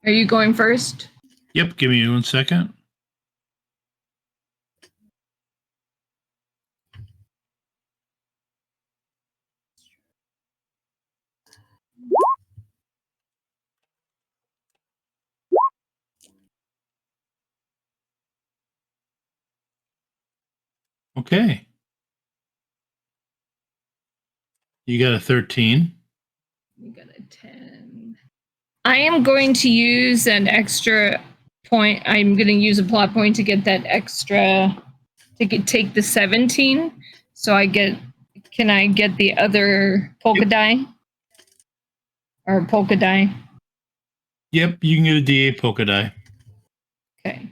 are you going first? Yep, give me 1 second. Okay. You got a 13. You got a 10. I am going to use an extra point. I'm going to use a plot point to get that extra, take the 17. So can I get the other polka die? Or polka die? Yep, you can get a D8 polka die. Okay.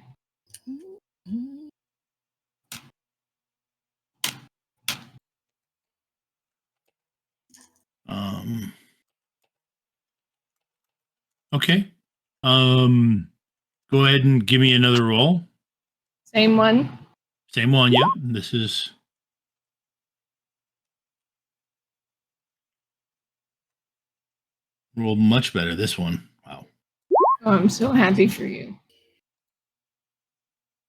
Okay. Go ahead and give me another roll. Same one. Same one. Yep. This is rolled much better. This one. Wow. Oh, I'm so happy for you.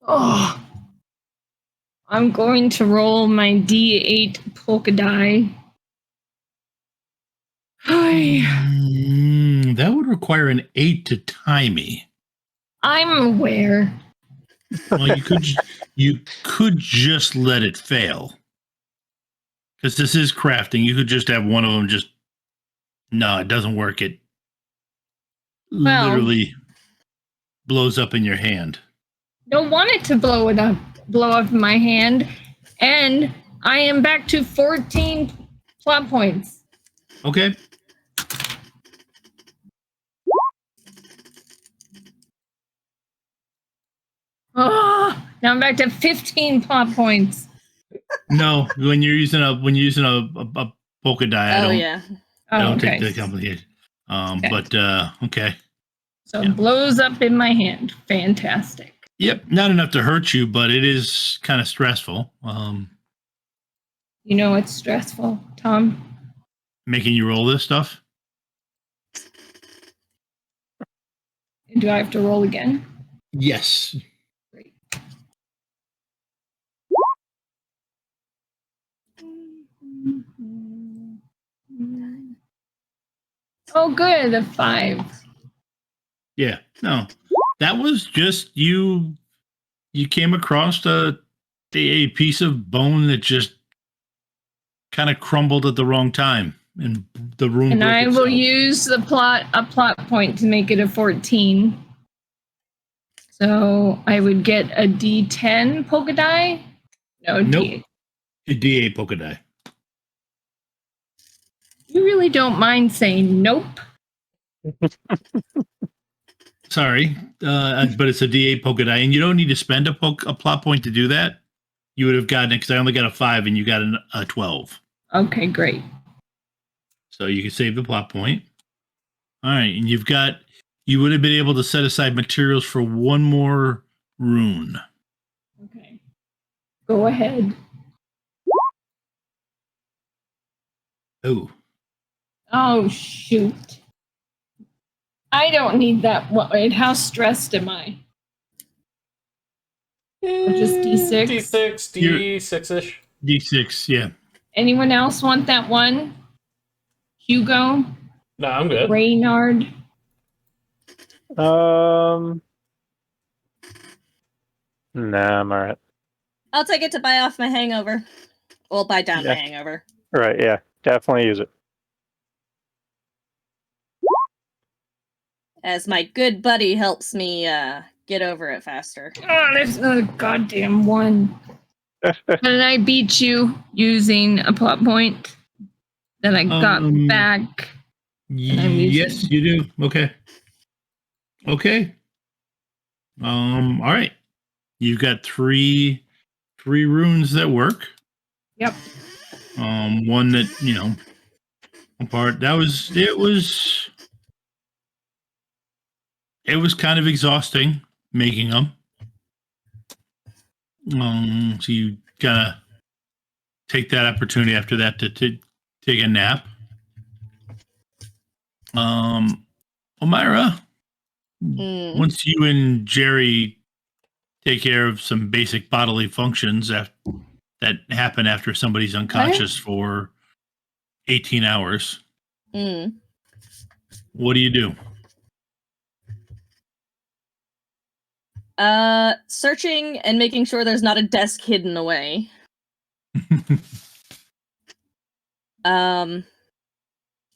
Oh, I'm going to roll my D8 polka die. Hi. That would require an 8 to tie me. I'm aware. Well, you could just let it fail. Because this is crafting. You could just have one of them just no, it doesn't work. It literally blows up in your hand. Don't want it to blow up in my hand, and I am back to 14 plot points. Okay. Oh, now I'm back to 15 plot points. No, when you're using a polka die, I don't okay. take the complication. Okay. But okay. So it blows up in my hand. Fantastic. Yep, not enough to hurt you, but it is kind of stressful. You know it's stressful, Tom? Making you roll this stuff. Do I have to roll again? Yes. Great. Oh, good. A 5. Yeah. No, that was just you. You came across a piece of bone that just kind of crumbled at the wrong time, and the room. And broke I will itself. use a plot point to make it a 14. So I would get a D10 polka die. No, Nope. D8. A D8 polka die. You really don't mind saying nope. Sorry, but it's a D8 polka die, and you don't need to spend a plot point to do that. You would have gotten it because I only got a 5, and you got a 12. Okay, great. So you can save the plot point. All right, and you would have been able to set aside materials for one more rune. Okay. Go ahead. Oh. Oh, shoot. I don't need that. Wait, how stressed am I? Or just D6? D6-ish. D6, yeah. Anyone else want that one? Hugo? No, I'm good. Reynard? Nah, I'm all right. I'll take it to buy off my hangover. Well, buy down my Yeah. hangover. Right, yeah. Definitely use it. As my good buddy helps me get over it faster. Oh, there's another goddamn one. And I beat you using a plot point that I got back. Yes, you do. Okay. Okay. All right. You've got three runes that work. Yep. One that, apart. It was kind of exhausting making them. So you kind of take that opportunity after that to take a nap. Omaira, once you and Jerry take care of some basic bodily functions that happen after somebody's unconscious for 18 hours, what do you do? Searching and making sure there's not a desk hidden away. Omaira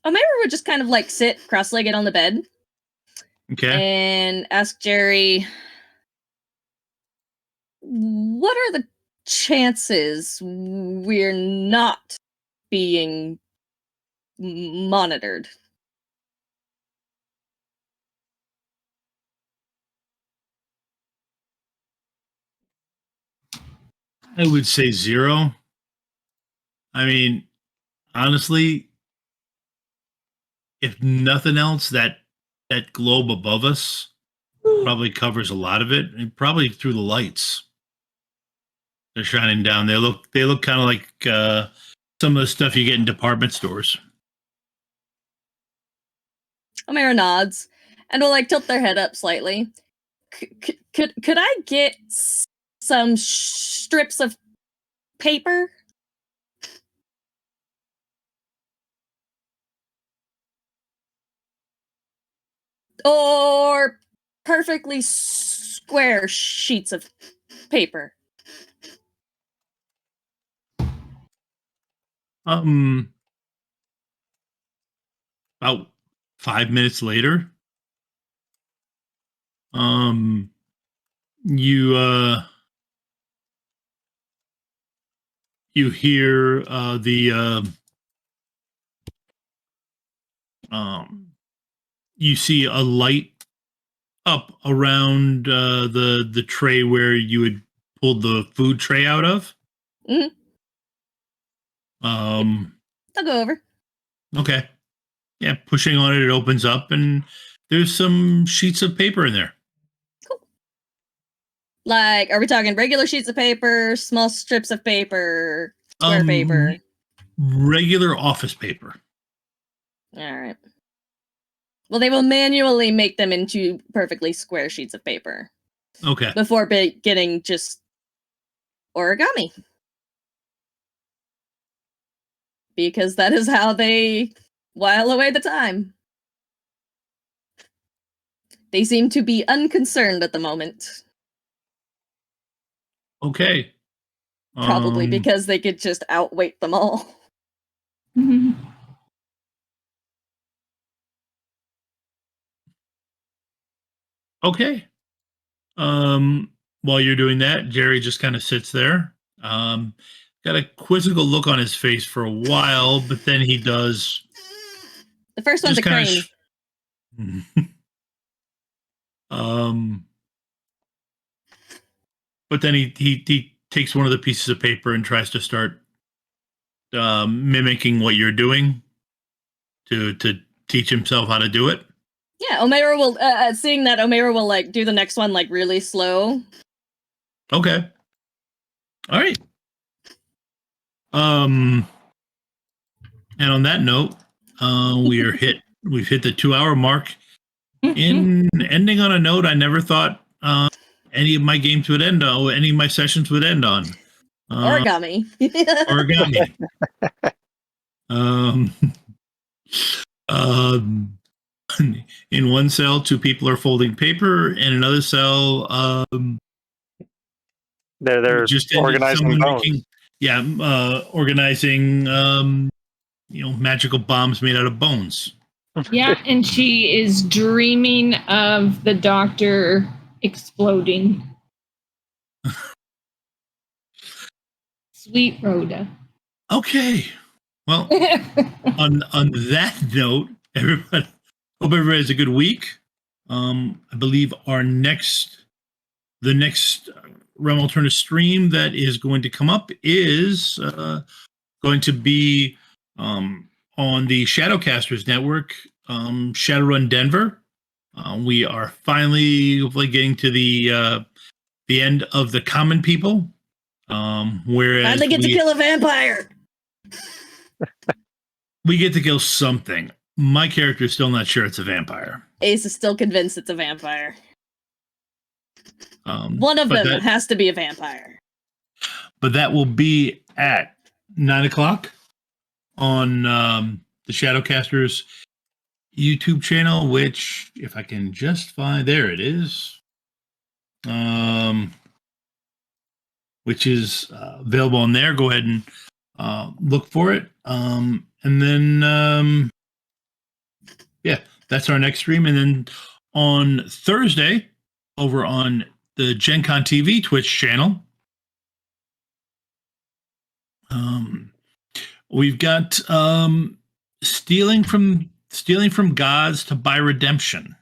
would just kind of like sit cross-legged on the bed. Okay. And ask Jerry, what are the chances we're not being monitored? I would say 0. I mean, honestly, if nothing else, that globe above us probably covers a lot of it, and probably through the lights. They're shining down. They look kind of like some of the stuff you get in department stores. Omaira nods and will like tilt their head up slightly. Could I get some strips of paper? Or perfectly square sheets of paper? About 5 minutes later, you hear you see a light up around the tray where you had pulled the food tray out of. Mhm. I'll go over. Okay. Yeah, pushing on it opens up, and there's some sheets of paper in there. Cool. Like, are we talking regular sheets of paper, small strips of paper, square paper? Regular office paper. All right. Well, they will manually make them into perfectly square sheets of paper. Okay. Before getting just origami. Because that is how they while away the time. They seem to be unconcerned at the moment. Okay. Probably because they could just outweight them all. Okay. While you're doing that, Jerry just kind of sits there. Got a quizzical look on his face for a while, but then he does. The first one's a crane. But then he takes one of the pieces of paper and tries to start mimicking what you're doing to teach himself how to do it. Yeah, Omaira will, seeing that, Omaira will, like, do the next one, like, really slow. Okay. All right. And on that note, we've hit the 2-hour mark. In ending on a note I never thought any of my games would end on, any of my sessions would end on. Origami. Origami. In one cell, 2 people are folding paper. In another cell, they're just organizing bones. Organizing magical bombs made out of bones. Yeah, and she is dreaming of the doctor exploding. Sweet Rhoda. Okay. Well, on that note, hope everybody has a good week. I believe the next Realm Alternis stream that is going to come up is going to be on the Shadowcasters Network, Shadowrun Denver. We are finally hopefully getting to the end of the Common People. Whereas finally get to kill a vampire. We get to kill something. My character is still not sure it's a vampire. Ace is still convinced it's a vampire. One of them has to be a vampire. But that will be at 9:00 on the Shadowcasters YouTube channel, which, if I can just find, there it is. Which is available on there. Go ahead and look for it. And then, that's our next stream. And then on Thursday, over on the Gen Con TV Twitch channel, we've got stealing from gods to buy redemption.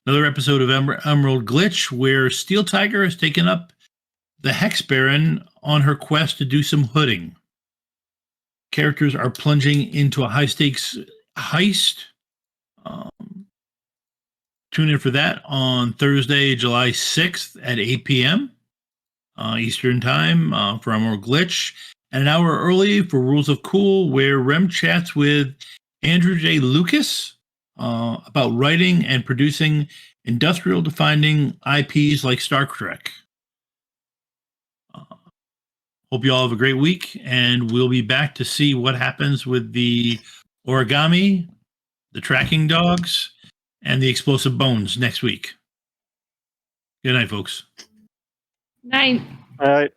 Another episode of Emerald Glitch, where Steel Tiger has taken up the Hex Baron on her quest to do some hooding. Characters are plunging into a high-stakes heist tune in for that on Thursday, July 6th at 8 p.m. Eastern Time for our more glitch. And an hour early for Rules of Cool, where Rem chats with Andrew J. Lucas about writing and producing industrial defining IPs like Star Trek. Hope you all have a great week, and we'll be back to see what happens with the origami, the tracking dogs, and the explosive bones next week. Good night, folks. Night. All right.